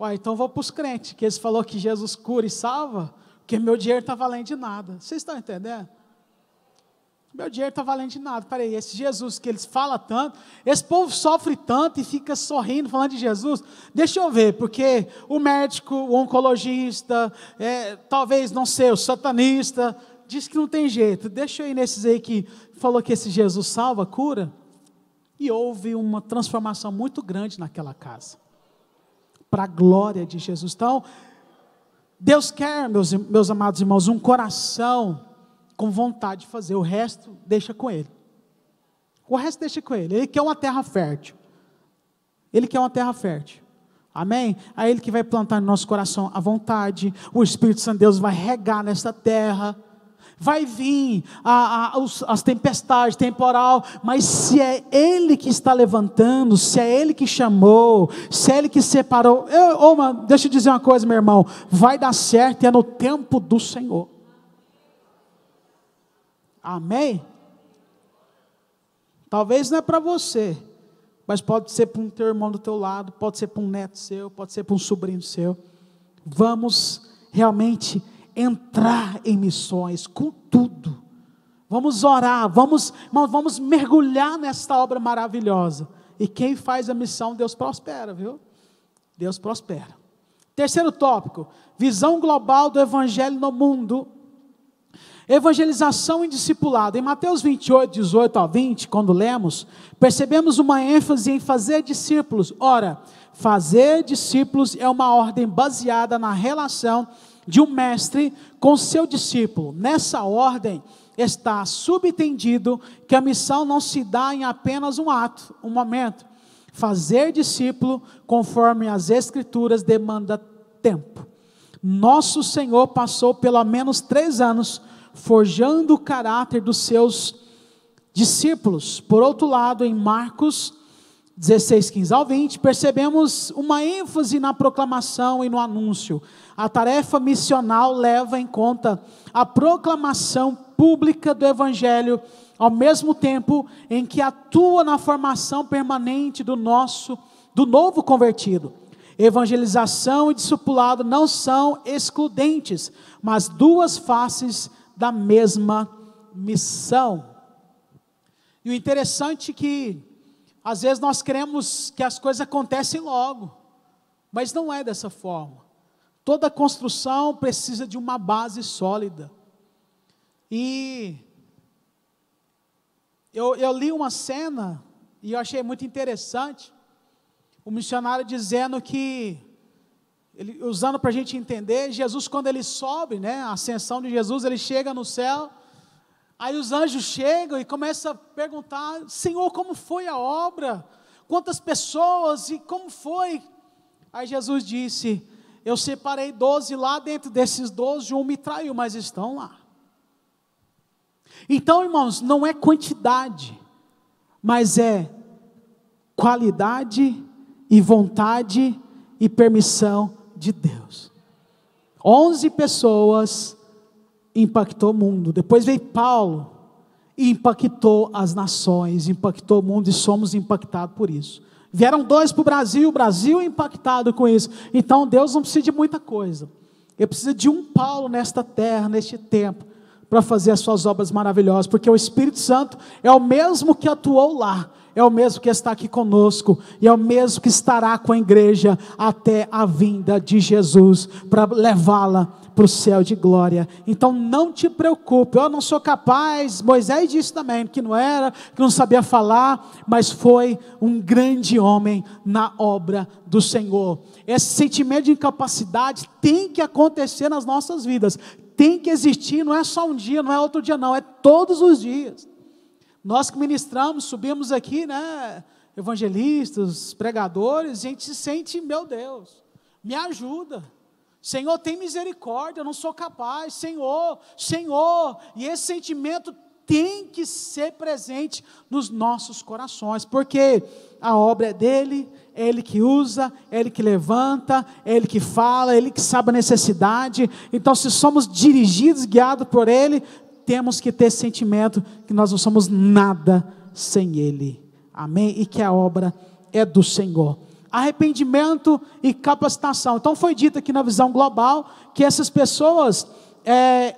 Ué, então vou para os crentes, que eles falaram que Jesus cura e salva, porque meu dinheiro está valendo de nada. Vocês estão entendendo? Meu dinheiro está valendo de nada. Peraí, esse Jesus que eles falam tanto, esse povo sofre tanto e fica sorrindo, falando de Jesus. Deixa eu ver, porque o médico, o oncologista, talvez, não sei, o satanista, diz que não tem jeito. Deixa eu ir nesses aí que falou que esse Jesus salva, cura. E houve uma transformação muito grande naquela casa, para a glória de Jesus. Então, Deus quer, meus amados irmãos, um coração com vontade de fazer, o resto deixa com Ele. O resto deixa com Ele. Ele quer uma terra fértil. Ele quer uma terra fértil. Amém? É Ele que vai plantar no nosso coração a vontade. O Espírito Santo de Deus vai regar nessa terra. Vai vir as tempestades, temporal, mas se é Ele que está levantando, se é Ele que chamou, se é Ele que separou, deixa eu dizer uma coisa, meu irmão, vai dar certo e é no tempo do Senhor. Amém? Talvez não é para você, mas pode ser para um teu irmão do teu lado, pode ser para um neto seu, pode ser para um sobrinho seu. Vamos realmente entrar em missões com tudo. Vamos orar, vamos mergulhar nesta obra maravilhosa. E quem faz a missão, Deus prospera, viu? Deus prospera. Terceiro tópico, visão global do Evangelho no mundo. Evangelização e discipulado. Em Mateus 28, 18 a 20, quando lemos, percebemos uma ênfase em fazer discípulos. Ora, fazer discípulos é uma ordem baseada na relação de um mestre com seu discípulo. Nessa ordem está subentendido que a missão não se dá em apenas um ato, um momento. Fazer discípulo, conforme as Escrituras, demanda tempo. Nosso Senhor passou pelo menos 3 anos forjando o caráter dos seus discípulos. Por outro lado, em Marcos 16, 15 ao 20, percebemos uma ênfase na proclamação e no anúncio. A tarefa missional leva em conta a proclamação pública do Evangelho, ao mesmo tempo em que atua na formação permanente do novo convertido. Evangelização e discipulado não são excludentes, mas duas faces da mesma missão. E o interessante é que às vezes nós queremos que as coisas acontecem logo, mas não é dessa forma. Toda construção precisa de uma base sólida. E eu li uma cena e eu achei muito interessante. O missionário dizendo que, usando para a gente entender, Jesus quando ele sobe, a ascensão de Jesus, ele chega no céu, aí os anjos chegam e começam a perguntar: Senhor, como foi a obra? Quantas pessoas e como foi? Aí Jesus disse: eu separei 12 lá, dentro desses 12, um me traiu, mas estão lá. Então, irmãos, não é quantidade, mas é qualidade e vontade e permissão de Deus. 11 pessoas impactou o mundo. Depois veio Paulo e impactou as nações, impactou o mundo e somos impactados por isso. Vieram 2 para o Brasil é impactado com isso. Então Deus não precisa de muita coisa. Ele precisa de um Paulo nesta terra, neste tempo, para fazer as suas obras maravilhosas, porque o Espírito Santo é o mesmo que atuou lá, é o mesmo que está aqui conosco, e é o mesmo que estará com a igreja até a vinda de Jesus, para levá-la para o céu de glória. Então não te preocupe, eu não sou capaz. Moisés disse também que não era, que não sabia falar, mas foi um grande homem na obra do Senhor. Esse sentimento de incapacidade tem que acontecer nas nossas vidas, tem que existir, não é só um dia, não é outro dia não, é todos os dias. Nós que ministramos, subimos aqui, evangelistas, pregadores, a gente se sente, meu Deus, me ajuda, Senhor, tem misericórdia, eu não sou capaz, Senhor, e esse sentimento tem que ser presente nos nossos corações, porque a obra é dele, é ele que usa, é ele que levanta, é ele que fala, é ele que sabe a necessidade. Então, se somos dirigidos, guiados por ele, temos que ter esse sentimento que nós não somos nada sem ele, amém? E que a obra é do Senhor. arrependimento e capacitação. Então foi dito aqui na visão global que essas pessoas,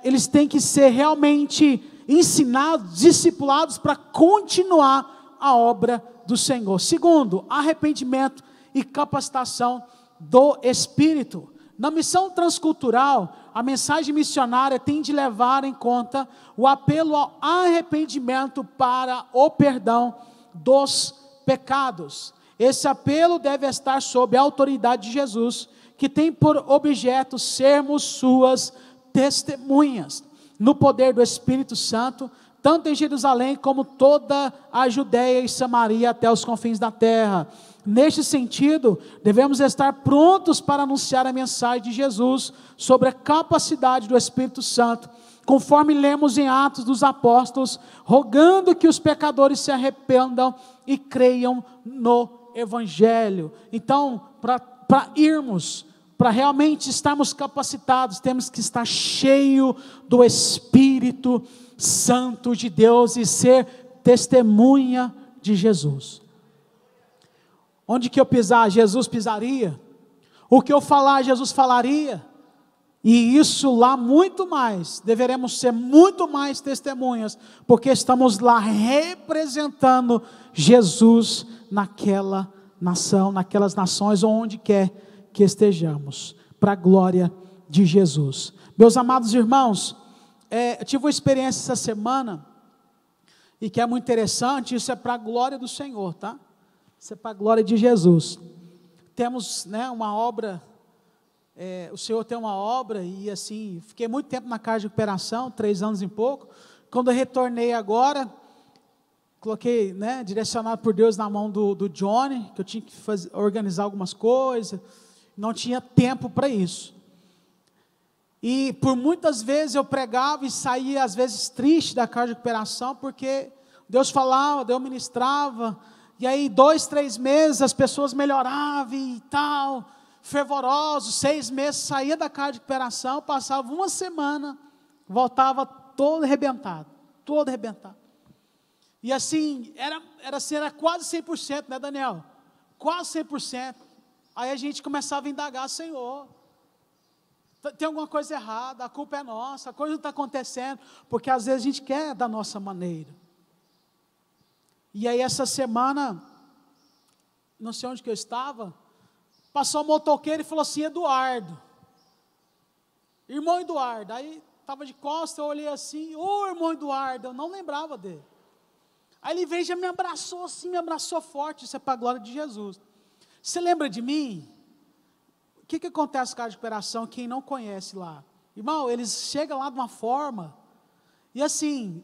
eles têm que ser realmente ensinados, discipulados para continuar a obra do Senhor. Segundo, arrependimento e capacitação do Espírito. Na missão transcultural, a mensagem missionária tem de levar em conta o apelo ao arrependimento para o perdão dos pecados. Esse apelo deve estar sob a autoridade de Jesus, que tem por objeto sermos suas testemunhas, no poder do Espírito Santo, tanto em Jerusalém como toda a Judeia e Samaria até os confins da terra. Neste sentido, devemos estar prontos para anunciar a mensagem de Jesus sobre a capacidade do Espírito Santo, conforme lemos em Atos dos Apóstolos, rogando que os pecadores se arrependam e creiam no Evangelho. Então, para realmente estarmos capacitados, temos que estar cheio do Espírito Santo de Deus e ser testemunha de Jesus. Onde que eu pisar, Jesus pisaria. O que eu falar, Jesus falaria. E isso lá muito mais, deveremos ser muito mais testemunhas, porque estamos lá representando Jesus naquela nação, naquelas nações, onde quer que estejamos, para a glória de Jesus. Meus amados irmãos, eu tive uma experiência essa semana, e que é muito interessante, isso é para a glória do Senhor, tá? Isso é para a glória de Jesus. Temos, uma obra, o Senhor tem uma obra, e assim, fiquei muito tempo na casa de recuperação, 3 anos e pouco. Quando eu retornei agora, coloquei, direcionado por Deus na mão do Johnny, que eu tinha que organizar algumas coisas, não tinha tempo para isso. E por muitas vezes eu pregava e saía às vezes triste da casa de recuperação, porque Deus falava, Deus ministrava, e aí 2, 3 meses as pessoas melhoravam e tal, fervorosos, 6 meses, saía da casa de recuperação, passava uma semana, voltava todo arrebentado. E assim, era quase 100%, né, Daniel? Quase 100%. Aí a gente começava a indagar: Senhor, tem alguma coisa errada, a culpa é nossa, a coisa não está acontecendo, porque às vezes a gente quer da nossa maneira. E aí essa semana, não sei onde que eu estava, passou um motoqueiro e falou assim: Eduardo, irmão Eduardo. Aí estava de costas, eu olhei assim: irmão Eduardo, eu não lembrava dele. Aí ele veio e já me abraçou assim, me abraçou forte. Isso é para a glória de Jesus. Você lembra de mim? O que acontece com a casa de recuperação, quem não conhece lá? Irmão, eles chegam lá de uma forma, e assim,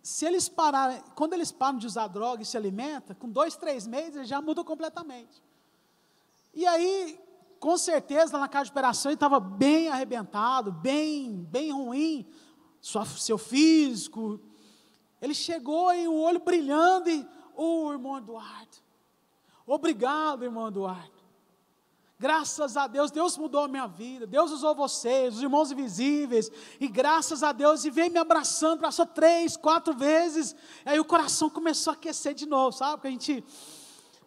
se eles pararem, quando eles param de usar droga e se alimentam, com 2, 3 meses, eles já mudam completamente. E aí, com certeza, lá na casa de recuperação, ele estava bem arrebentado, bem ruim, seu físico. Ele chegou e o olho brilhando e: irmão Eduardo, obrigado, irmão Eduardo. Graças a Deus, Deus mudou a minha vida, Deus usou vocês, os irmãos invisíveis, e graças a Deus, e veio me abraçando, abraçou 3, 4 vezes, aí o coração começou a aquecer de novo, sabe? Porque a gente,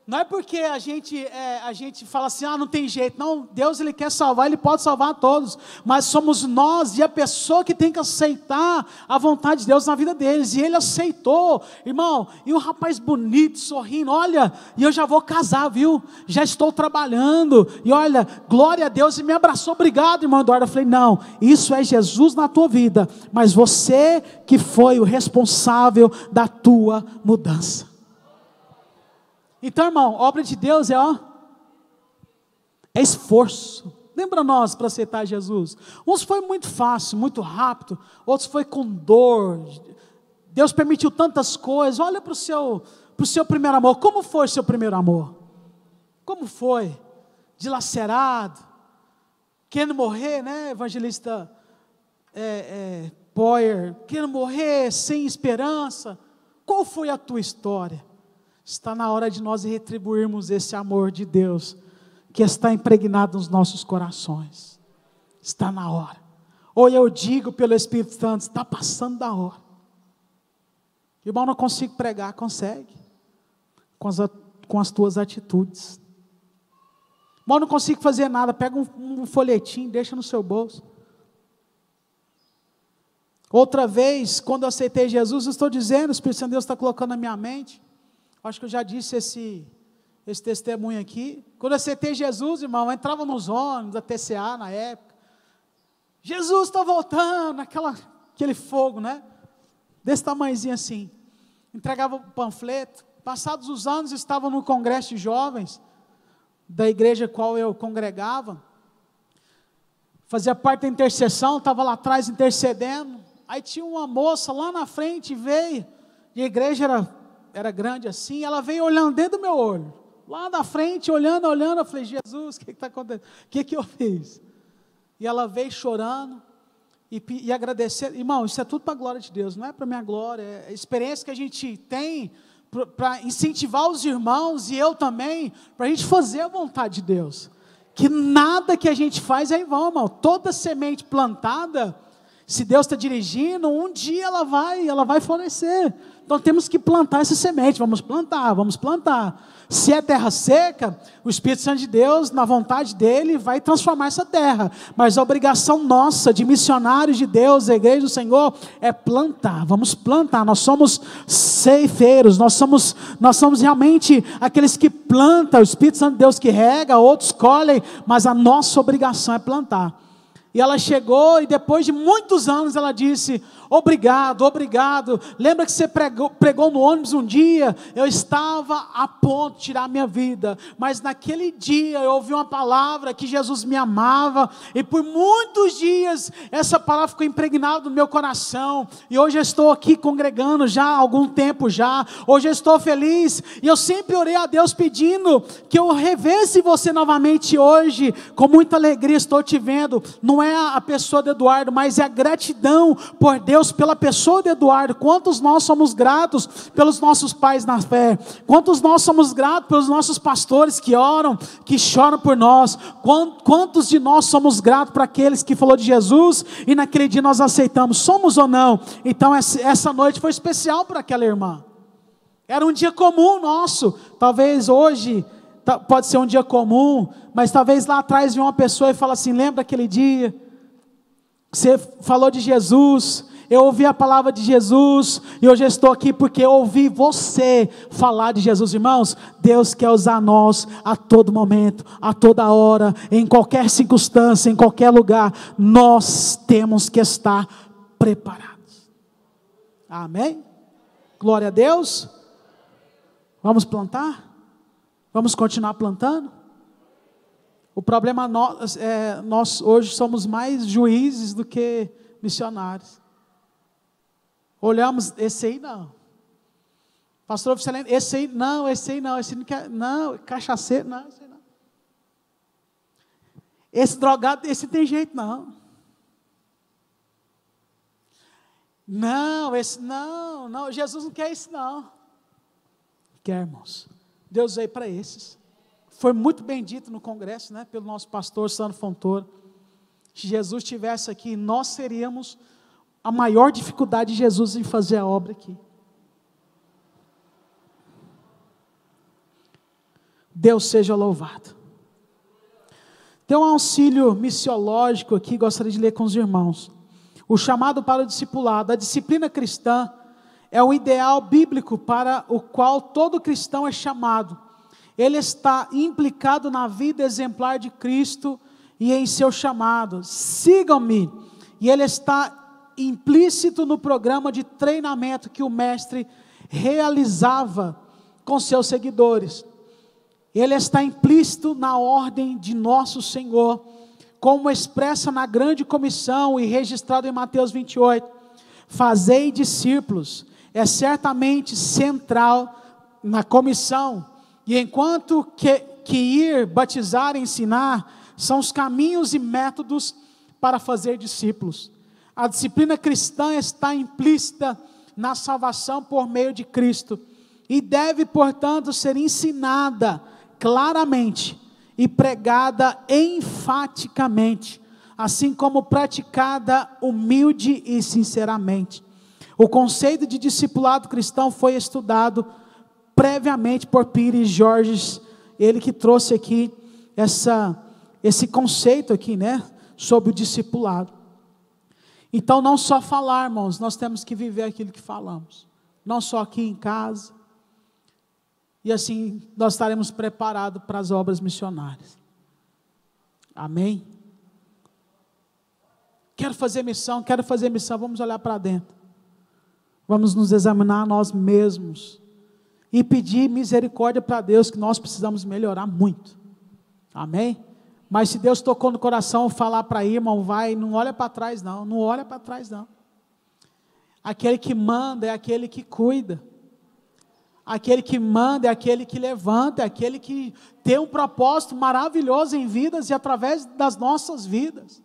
não é porque a gente fala assim: não tem jeito, não, Deus Ele quer salvar, Ele pode salvar a todos, mas somos nós e a pessoa que tem que aceitar a vontade de Deus na vida deles, e ele aceitou, irmão, e um rapaz bonito, sorrindo: olha, e eu já vou casar, viu, já estou trabalhando, e olha, glória a Deus, e me abraçou: obrigado, irmão Eduardo. Eu falei: não, isso é Jesus na tua vida, mas você que foi o responsável da tua mudança. Então, irmão, obra de Deus é esforço. Lembra nós para aceitar Jesus? Uns foi muito fácil, muito rápido, outros foi com dor. Deus permitiu tantas coisas. Olha para o seu primeiro amor. Como foi o seu primeiro amor? Como foi? Dilacerado, querendo morrer, né, evangelista Poyer, querendo morrer sem esperança. Qual foi a tua história? Está na hora de nós retribuirmos esse amor de Deus, que está impregnado nos nossos corações. Está na hora. Ou eu digo pelo Espírito Santo: está passando da hora. Irmão, não consigo pregar. Consegue? Com as tuas atitudes. Mas não consigo fazer nada. Pega um folhetim, deixa no seu bolso. Outra vez, quando eu aceitei Jesus, eu estou dizendo, o Espírito Santo de Deus está colocando na minha mente. Acho que eu já disse esse testemunho aqui. Quando eu aceitei Jesus, irmão, eu entrava nos ônibus da TCA na época. Jesus está voltando, aquele fogo, né? Desse tamanhozinho assim. Entregava o panfleto. Passados os anos, estava no congresso de jovens da igreja qual eu congregava. Fazia parte da intercessão, estava lá atrás intercedendo. Aí tinha uma moça lá na frente, veio, e a igreja era grande assim, ela veio olhando dentro do meu olho, lá na frente, olhando, eu falei, Jesus, o que está acontecendo? O que eu fiz? E ela veio chorando, e agradecendo. Irmão, isso é tudo para a glória de Deus, não é para a minha glória, é a experiência que a gente tem, para incentivar os irmãos, e eu também, para a gente fazer a vontade de Deus, que nada que a gente faz é em vão, irmão. Toda semente plantada, se Deus está dirigindo, um dia ela vai florescer. Então temos que plantar essa semente, vamos plantar. Se é terra seca, o Espírito Santo de Deus, na vontade dele, vai transformar essa terra. Mas a obrigação nossa, de missionários de Deus, da igreja do Senhor, é plantar. Vamos plantar, nós somos ceifeiros, nós somos realmente aqueles que plantam, o Espírito Santo de Deus que rega, outros colhem, mas a nossa obrigação é plantar. E ela chegou e depois de muitos anos ela disse, obrigado. Lembra que você pregou no ônibus um dia? Eu estava a ponto de tirar a minha vida, mas naquele dia eu ouvi uma palavra que Jesus me amava, e por muitos dias essa palavra ficou impregnada no meu coração, e hoje eu estou aqui congregando já há algum tempo já, hoje eu estou feliz, e eu sempre orei a Deus pedindo que eu revesse você novamente hoje, com muita alegria estou te vendo. Não é a pessoa de Eduardo, mas é a gratidão por Deus, pela pessoa de Eduardo. Quantos nós somos gratos pelos nossos pais na fé, quantos nós somos gratos pelos nossos pastores que oram, que choram por nós, quantos de nós somos gratos para aqueles que falou de Jesus, e naquele dia nós aceitamos, somos ou não? Então essa noite foi especial para aquela irmã, era um dia comum nosso, talvez hoje pode ser um dia comum, mas talvez lá atrás venha uma pessoa e fala assim, lembra aquele dia, você falou de Jesus, eu ouvi a palavra de Jesus, e hoje eu estou aqui porque eu ouvi você falar de Jesus. Irmãos, Deus quer usar nós a todo momento, a toda hora, em qualquer circunstância, em qualquer lugar, nós temos que estar preparados. Amém? Glória a Deus. Vamos plantar? Vamos continuar plantando? O problema nós hoje somos mais juízes do que missionários. Olhamos, esse aí não. Pastor Oficialmente, esse aí não, esse não quer, não, cachaceiro, não, esse aí não. Esse drogado, esse tem jeito não. Não, esse não, Jesus não quer esse não. Quer, irmãos. Deus veio para esses. Foi muito bem dito no congresso, né, pelo nosso pastor Sandro Fontoura. Se Jesus estivesse aqui, nós seríamos a maior dificuldade de Jesus em fazer a obra aqui. Deus seja louvado. Tem um auxílio missiológico aqui, gostaria de ler com os irmãos. O chamado para o discipulado. A disciplina cristã é o ideal bíblico para o qual todo cristão é chamado. Ele está implicado na vida exemplar de Cristo e em seu chamado. Sigam-me. E ele está implícito no programa de treinamento que o mestre realizava com seus seguidores. Ele está implícito na ordem de nosso Senhor, como expressa na grande comissão e registrado em Mateus 28. Fazei discípulos, é certamente central na comissão, e enquanto que ir, batizar e ensinar, são os caminhos e métodos para fazer discípulos. A disciplina cristã está implícita na salvação por meio de Cristo, e deve, portanto, ser ensinada claramente e pregada enfaticamente, assim como praticada humilde e sinceramente. O conceito de discipulado cristão foi estudado previamente por Pires Georges, ele que trouxe aqui esse conceito aqui, né, sobre o discipulado. Então, não só falar, irmãos, nós temos que viver aquilo que falamos, não só aqui em casa, e assim nós estaremos preparados para as obras missionárias. Amém? Quero fazer missão, vamos olhar para dentro, vamos nos examinar nós mesmos, e pedir misericórdia para Deus, que nós precisamos melhorar muito. Amém? Mas se Deus tocou no coração, falar para ir, irmão, vai, não olha para trás não olha para trás não. Aquele que manda é aquele que cuida, aquele que manda é aquele que levanta, é aquele que tem um propósito maravilhoso em vidas e através das nossas vidas.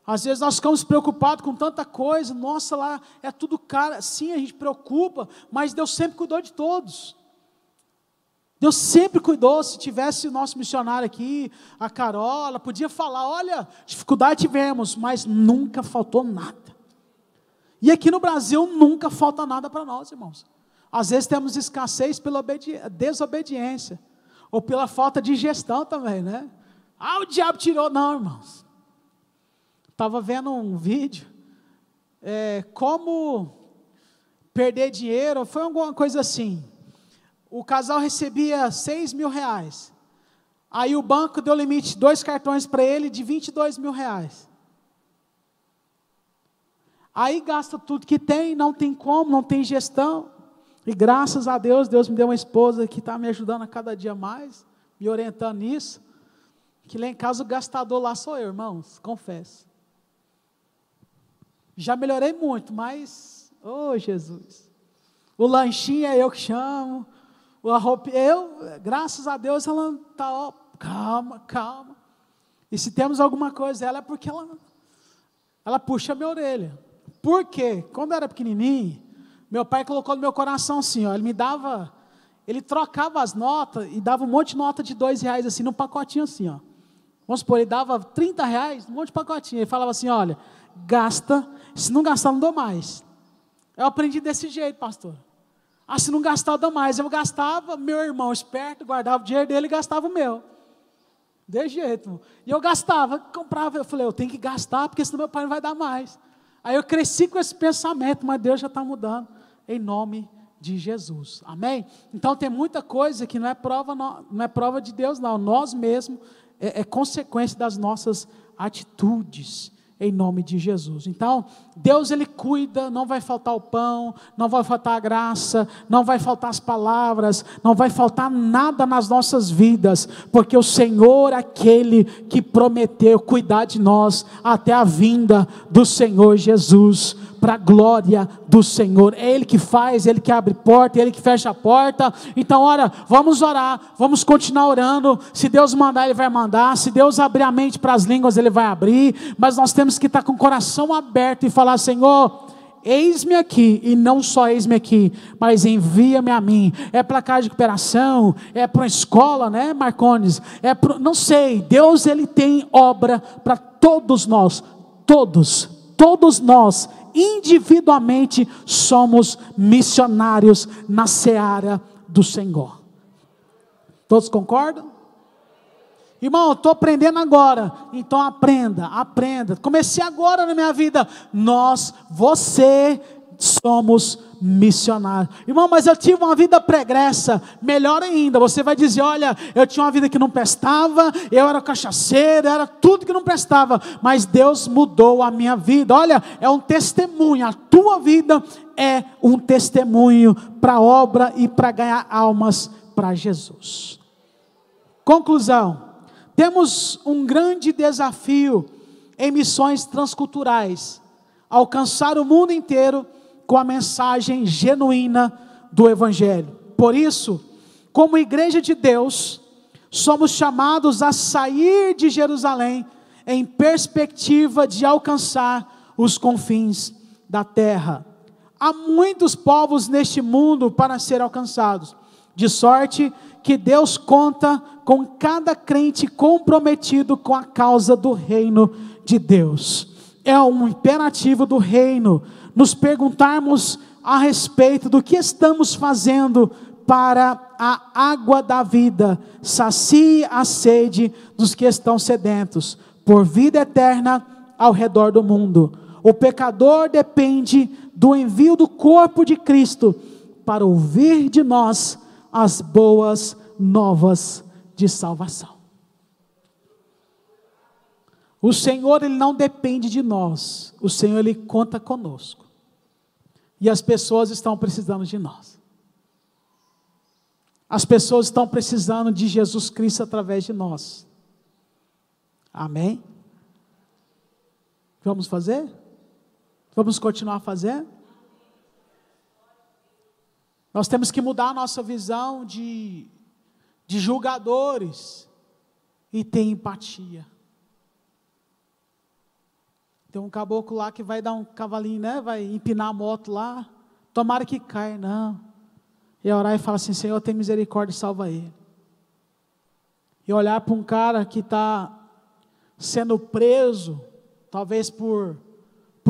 Às vezes nós ficamos preocupados com tanta coisa, nossa, lá é tudo caro, sim, a gente preocupa, mas Deus sempre cuidou de todos. Deus sempre cuidou. Se tivesse o nosso missionário aqui, a Carol, ela podia falar, olha, dificuldade tivemos, mas nunca faltou nada. E aqui no Brasil nunca falta nada para nós, irmãos. Às vezes temos escassez pela desobediência, ou pela falta de gestão também, né? O diabo tirou, não, irmãos. Estava vendo um vídeo, como perder dinheiro, foi alguma coisa assim. O casal recebia R$6.000, aí o banco deu limite, 2 cartões para ele de R$22.000, aí gasta tudo que tem, não tem como, não tem gestão, e graças a Deus, Deus me deu uma esposa que está me ajudando a cada dia mais, me orientando nisso, que lá em casa o gastador lá sou eu, irmãos, confesso, já melhorei muito, mas, Jesus, o lanchinho é eu que chamo, a roupa, graças a Deus, ela está, calma, e se temos alguma coisa, ela é porque ela puxa a minha orelha. Por quê? Quando eu era pequenininho, meu pai colocou no meu coração assim, ele trocava as notas e dava um monte de nota de R$2 assim, num pacotinho assim, vamos supor, ele dava R$30, um monte de pacotinho, ele falava assim, olha, gasta, se não gastar não dou mais. Eu aprendi desse jeito, pastor. Se não gastar eu dou mais. Eu gastava, meu irmão esperto, guardava o dinheiro dele e gastava o meu. Desse jeito. E eu gastava, comprava, eu falei, eu tenho que gastar, porque senão meu pai não vai dar mais. Aí eu cresci com esse pensamento, mas Deus já está mudando, em nome de Jesus. Amém? Então tem muita coisa que não é prova de Deus não, nós mesmos, é consequência das nossas atitudes, em nome de Jesus. Então, Deus ele cuida, não vai faltar o pão, não vai faltar a graça, não vai faltar as palavras, não vai faltar nada nas nossas vidas, porque o Senhor é aquele que prometeu cuidar de nós até a vinda do Senhor Jesus, para a glória do Senhor. É Ele que faz, Ele que abre porta, Ele que fecha a porta. Então, vamos orar, vamos continuar orando. Se Deus mandar, Ele vai mandar. Se Deus abrir a mente para as línguas, Ele vai abrir. Mas nós temos que estar com o coração aberto e falar, Senhor, eis-me aqui, e não só eis-me aqui, mas envia-me a mim. É para casa de recuperação, é para uma escola, né, Marcones? Não sei, Deus ele tem obra para todos nós, todos nós, individualmente, somos missionários na seara do Senhor. Todos concordam? Irmão, eu estou aprendendo agora, então aprenda, comecei agora na minha vida, você somos missionários. Irmão, mas eu tive uma vida pregressa, melhor ainda, você vai dizer, olha, eu tinha uma vida que não prestava, eu era cachaceiro, era tudo que não prestava, mas Deus mudou a minha vida. Olha, é um testemunho, a tua vida é um testemunho para a obra e para ganhar almas para Jesus. Conclusão. Temos um grande desafio em missões transculturais, alcançar o mundo inteiro com a mensagem genuína do Evangelho. Por isso, como igreja de Deus, somos chamados a sair de Jerusalém em perspectiva de alcançar os confins da terra. Há muitos povos neste mundo para ser alcançados, de sorte que Deus conta com cada crente comprometido com a causa do reino de Deus. É um imperativo do reino nos perguntarmos a respeito do que estamos fazendo para a água da vida, sacie a sede dos que estão sedentos, por vida eterna ao redor do mundo. O pecador depende do envio do corpo de Cristo para ouvir de nós as boas novas de salvação. O Senhor, Ele não depende de nós, o Senhor, Ele conta conosco, e as pessoas estão precisando de nós, as pessoas estão precisando de Jesus Cristo através de nós, amém? Vamos fazer? Vamos continuar fazendo? Nós temos que mudar a nossa visão de julgadores e ter empatia. Tem um caboclo lá que vai dar um cavalinho, né? Vai empinar a moto lá. Tomara que caia, não. E orar e falar assim: Senhor, tem misericórdia e salva ele. E olhar para um cara que está sendo preso, talvez por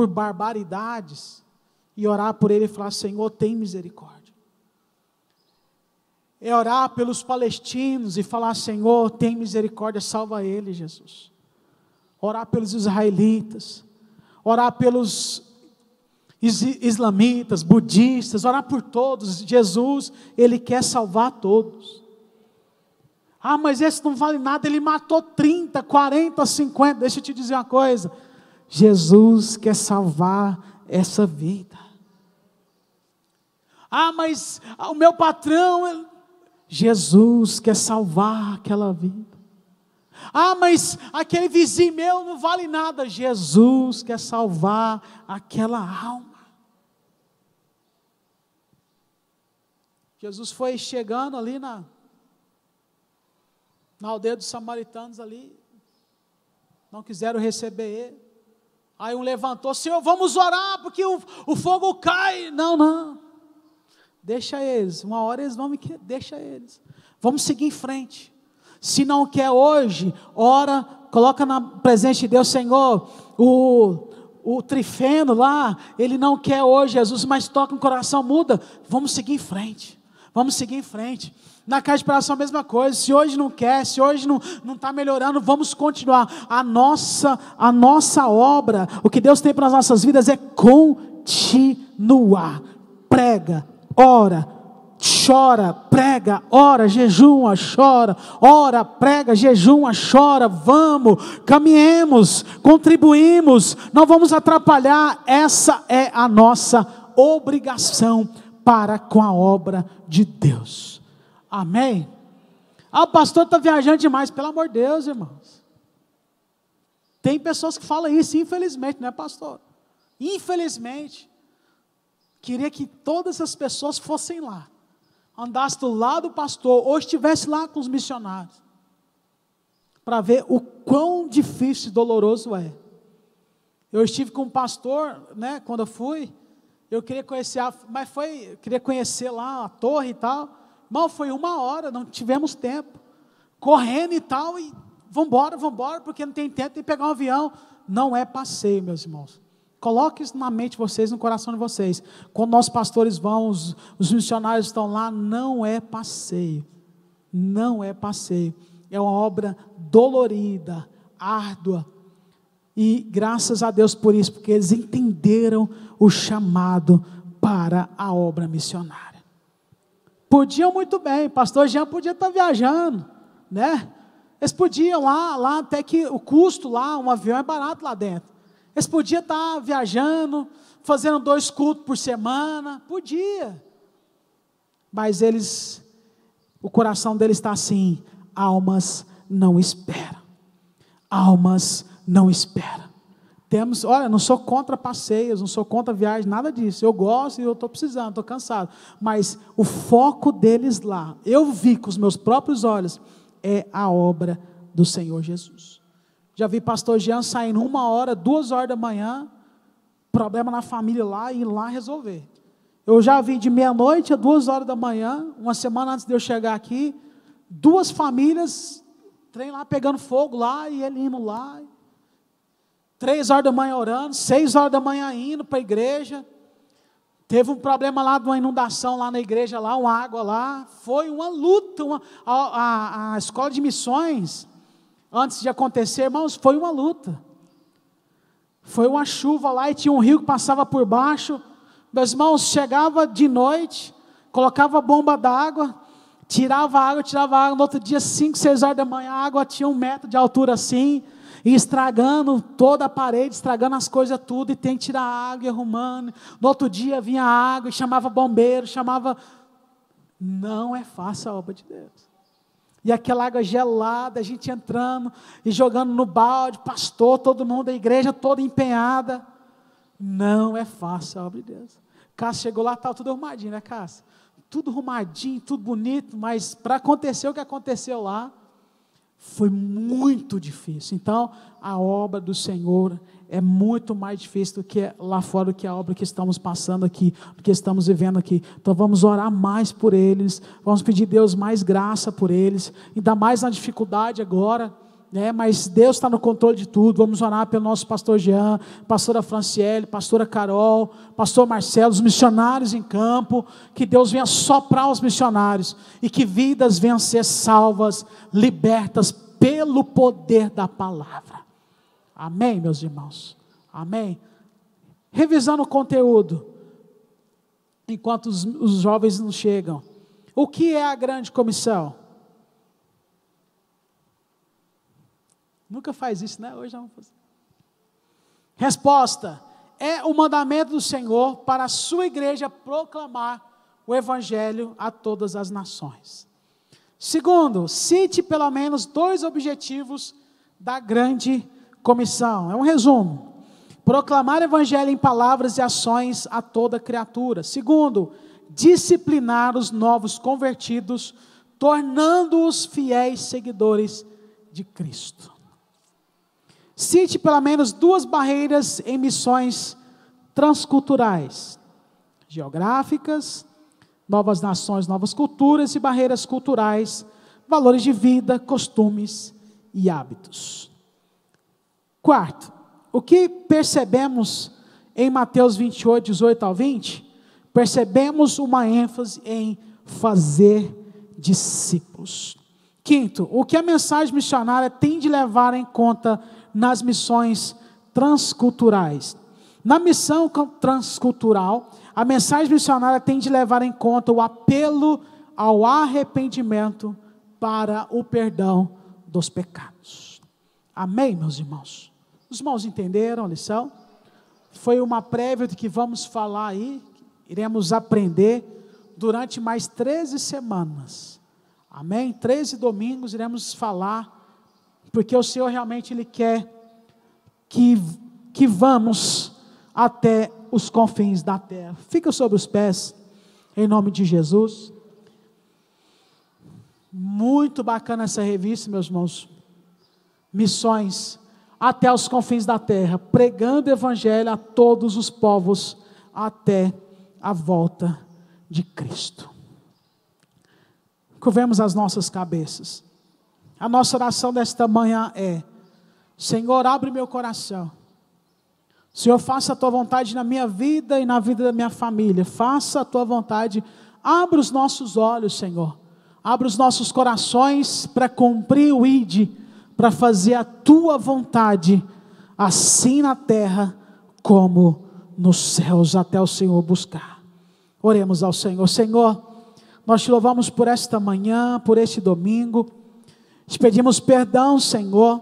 barbaridades, e orar por ele e falar: Senhor, tem misericórdia. É orar pelos palestinos e falar: Senhor, tem misericórdia, salva ele, Jesus. Orar pelos israelitas, orar pelos islamitas, budistas, orar por todos. Jesus, Ele quer salvar todos. Ah, mas esse não vale nada, ele matou 30, 40, 50, deixa eu te dizer uma coisa, Jesus quer salvar essa vida. Ah, mas o meu patrão, Jesus quer salvar aquela vida. Ah, mas aquele vizinho meu não vale nada. Jesus quer salvar aquela alma. Jesus foi chegando ali na aldeia dos samaritanos ali. Não quiseram receber ele. Aí um levantou: Senhor, vamos orar porque o fogo cai. Não. Deixa eles. Uma hora eles vão me querer. Deixa eles. Vamos seguir em frente. Se não quer hoje, ora, coloca na presença de Deus: Senhor, o Trifeno lá, ele não quer hoje, Jesus, mas toca no coração, muda. Vamos seguir em frente. Vamos seguir em frente. Na casa de oração a mesma coisa. Se hoje não quer, se hoje não está melhorando, vamos continuar. A nossa obra, o que Deus tem para as nossas vidas é continuar. Prega, ora, chora, prega, ora, jejuma, chora, ora, prega, jejuma, chora. Vamos, caminhemos, contribuímos, não vamos atrapalhar. Essa é a nossa obrigação para com a obra de Deus. Amém? Ah, o pastor está viajando demais. Pelo amor de Deus, irmãos. Tem pessoas que falam isso, infelizmente, não é, pastor? Infelizmente. Queria que todas as pessoas fossem lá, andasse do lado do pastor, ou estivesse lá com os missionários, para ver o quão difícil e doloroso é. Eu estive com um pastor, né, quando eu fui, eu queria conhecer, queria conhecer lá a torre e tal, mal foi 1 hora, não tivemos tempo, correndo e tal, e vambora, porque não tem tempo, tem que pegar um avião. Não é passeio, meus irmãos. Coloque isso na mente de vocês, no coração de vocês. Quando nossos pastores vão, os missionários estão lá, não é passeio. Não é passeio. É uma obra dolorida, árdua. E graças a Deus por isso, porque eles entenderam o chamado para a obra missionária. Podiam muito bem, pastor Jean podia estar viajando, né? Eles podiam lá até que o custo lá, um avião é barato lá dentro. Eles podiam estar viajando, fazendo 2 cultos por semana, podia. Mas o coração deles está assim: almas não esperam. Almas não esperam. Olha, não sou contra passeios, não sou contra viagens, nada disso. Eu gosto e eu estou precisando, estou cansado. Mas o foco deles lá, eu vi com os meus próprios olhos, é a obra do Senhor Jesus. Já vi pastor Jean saindo 1 hora, 2 horas da manhã, problema na família lá, e ir lá resolver. Eu já vi de meia-noite a 2 horas da manhã, uma semana antes de eu chegar aqui, 2 famílias, trem lá pegando fogo lá, e ele indo lá, 3 horas da manhã orando, 6 horas da manhã indo para a igreja, Teve um problema lá de uma inundação lá na igreja, lá, uma água lá, foi uma luta, a escola de missões, antes de acontecer, irmãos, foi uma luta. Foi uma chuva lá e tinha um rio que passava por baixo, meus irmãos, chegava de noite, colocava bomba d'água, tirava água, no outro dia, 5, 6 horas da manhã, a água tinha 1 metro de altura assim, e estragando toda a parede, estragando as coisas tudo, e tem que tirar a água e arrumando. No outro dia vinha a água e chamava bombeiro, não é fácil a obra de Deus. E aquela água gelada, a gente entrando e jogando no balde, pastor, todo mundo, a igreja toda empenhada. Não é fácil a obra de Deus. Cássio chegou lá, estava tudo arrumadinho, né, Cássio? Tudo arrumadinho, tudo bonito, mas para acontecer o que aconteceu lá, foi muito difícil. Então, a obra do Senhor é muito mais difícil do que lá fora, do que a obra que estamos passando aqui, do que estamos vivendo aqui. Então, vamos orar mais por eles, vamos pedir a Deus mais graça por eles, ainda mais na dificuldade agora, né? Mas Deus está no controle de tudo. Vamos orar pelo nosso pastor Jean, pastora Franciele, pastora Carol, pastor Marcelo, os missionários em campo, que Deus venha soprar os missionários, e que vidas venham ser salvas, libertas pelo poder da palavra. Amém, meus irmãos? Amém? Revisando o conteúdo, enquanto os jovens não chegam, o que é a grande comissão? Nunca faz isso, né? Hoje vamos fazer. Resposta: é o mandamento do Senhor para a sua igreja proclamar o evangelho a todas as nações. Segundo, cite pelo menos 2 objetivos da grande comissão. É um resumo: proclamar o evangelho em palavras e ações a toda criatura. Segundo, disciplinar os novos convertidos, tornando-os fiéis seguidores de Cristo. Cite pelo menos 2 barreiras em missões transculturais: geográficas, novas nações, novas culturas, e barreiras culturais, valores de vida, costumes e hábitos. Quarto, o que percebemos em Mateus 28, 18 ao 20? Percebemos uma ênfase em fazer discípulos. Quinto, o que a mensagem missionária tem de levar em conta nas missões transculturais? Na missão transcultural, a mensagem missionária tem de levar em conta o apelo ao arrependimento para o perdão dos pecados. Amém, meus irmãos? Os irmãos entenderam a lição? Foi uma prévia do que vamos falar aí, iremos aprender durante mais 13 semanas. Amém? 13 domingos iremos falar, porque o Senhor realmente Ele quer que vamos até os confins da terra. Fica sobre os pés, em nome de Jesus. Muito bacana essa revista, meus irmãos. Missões até os confins da terra, pregando o evangelho a todos os povos, até a volta de Cristo. Curvemos as nossas cabeças. A nossa oração desta manhã é: Senhor, abre meu coração. Senhor, faça a Tua vontade na minha vida e na vida da minha família. Faça a Tua vontade. Abre os nossos olhos, Senhor. Abre os nossos corações para cumprir o ID, para fazer a Tua vontade, assim na terra como nos céus, até o Senhor buscar. Oremos ao Senhor. Senhor, nós Te louvamos por esta manhã, por este domingo. Te pedimos perdão, Senhor,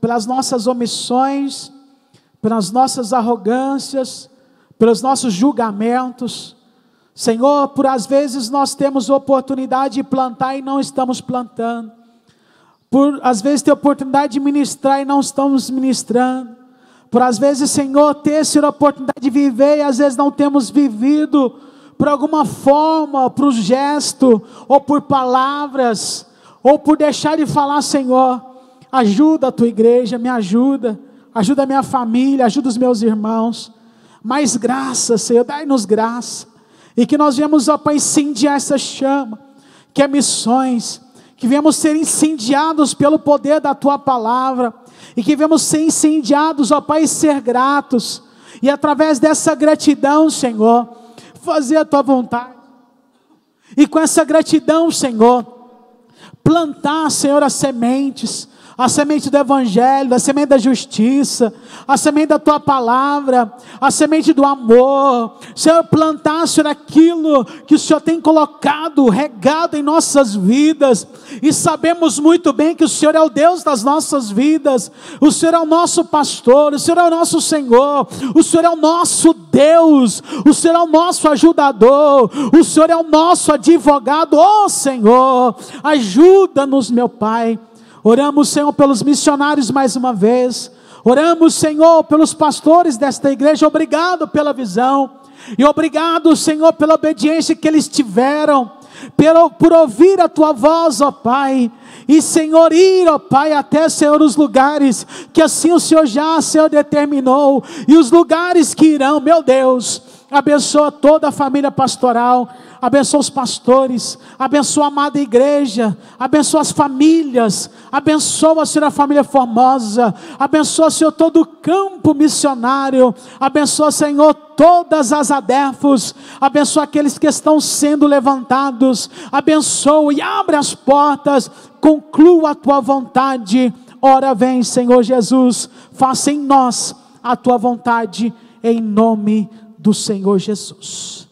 pelas nossas omissões, pelas nossas arrogâncias, pelos nossos julgamentos. Senhor, por às vezes nós temos oportunidade de plantar e não estamos plantando. Por às vezes ter oportunidade de ministrar e não estamos ministrando. Por às vezes, Senhor, ter a oportunidade de viver e às vezes não temos vivido, por alguma forma, por um gesto, ou por palavras, ou por deixar de falar. Senhor, ajuda a Tua igreja, me ajuda a minha família, ajuda os meus irmãos. Mais graça, Senhor, dai-nos graça, e que nós venhamos, ó Pai, incendiar essa chama, que é missões, que venhamos ser incendiados pelo poder da Tua palavra, e que venhamos ser incendiados, ó Pai, e ser gratos, e através dessa gratidão, Senhor, fazer a tua vontade. E com essa gratidão, Senhor, plantar, Senhor, as sementes, a semente do Evangelho, a semente da justiça, a semente da Tua Palavra, a semente do amor. Senhor, plantar, Senhor, aquilo que o Senhor tem colocado, regado em nossas vidas, e sabemos muito bem que o Senhor é o Deus das nossas vidas, o Senhor é o nosso pastor, o Senhor é o nosso Senhor, o Senhor é o nosso Deus, o Senhor é o nosso ajudador, o Senhor é o nosso advogado. Ó Senhor, ajuda-nos, meu Pai. Oramos, Senhor, pelos missionários mais uma vez. Oramos, Senhor, pelos pastores desta igreja. Obrigado pela visão. E obrigado, Senhor, pela obediência que eles tiveram. Por ouvir a Tua voz, ó Pai. E, Senhor, ir, ó Pai, até, Senhor, os lugares que assim o Senhor já, Senhor, determinou. E os lugares que irão, meu Deus. Abençoa toda a família pastoral, abençoa os pastores, abençoa a amada igreja, abençoa as famílias, abençoa, Senhor, a família Formosa, abençoa, Senhor, todo o campo missionário, abençoa, Senhor, todas as ADEFOS, abençoa aqueles que estão sendo levantados, abençoa e abre as portas, conclua a Tua vontade. Ora vem, Senhor Jesus, faça em nós a Tua vontade, em nome do Senhor Jesus.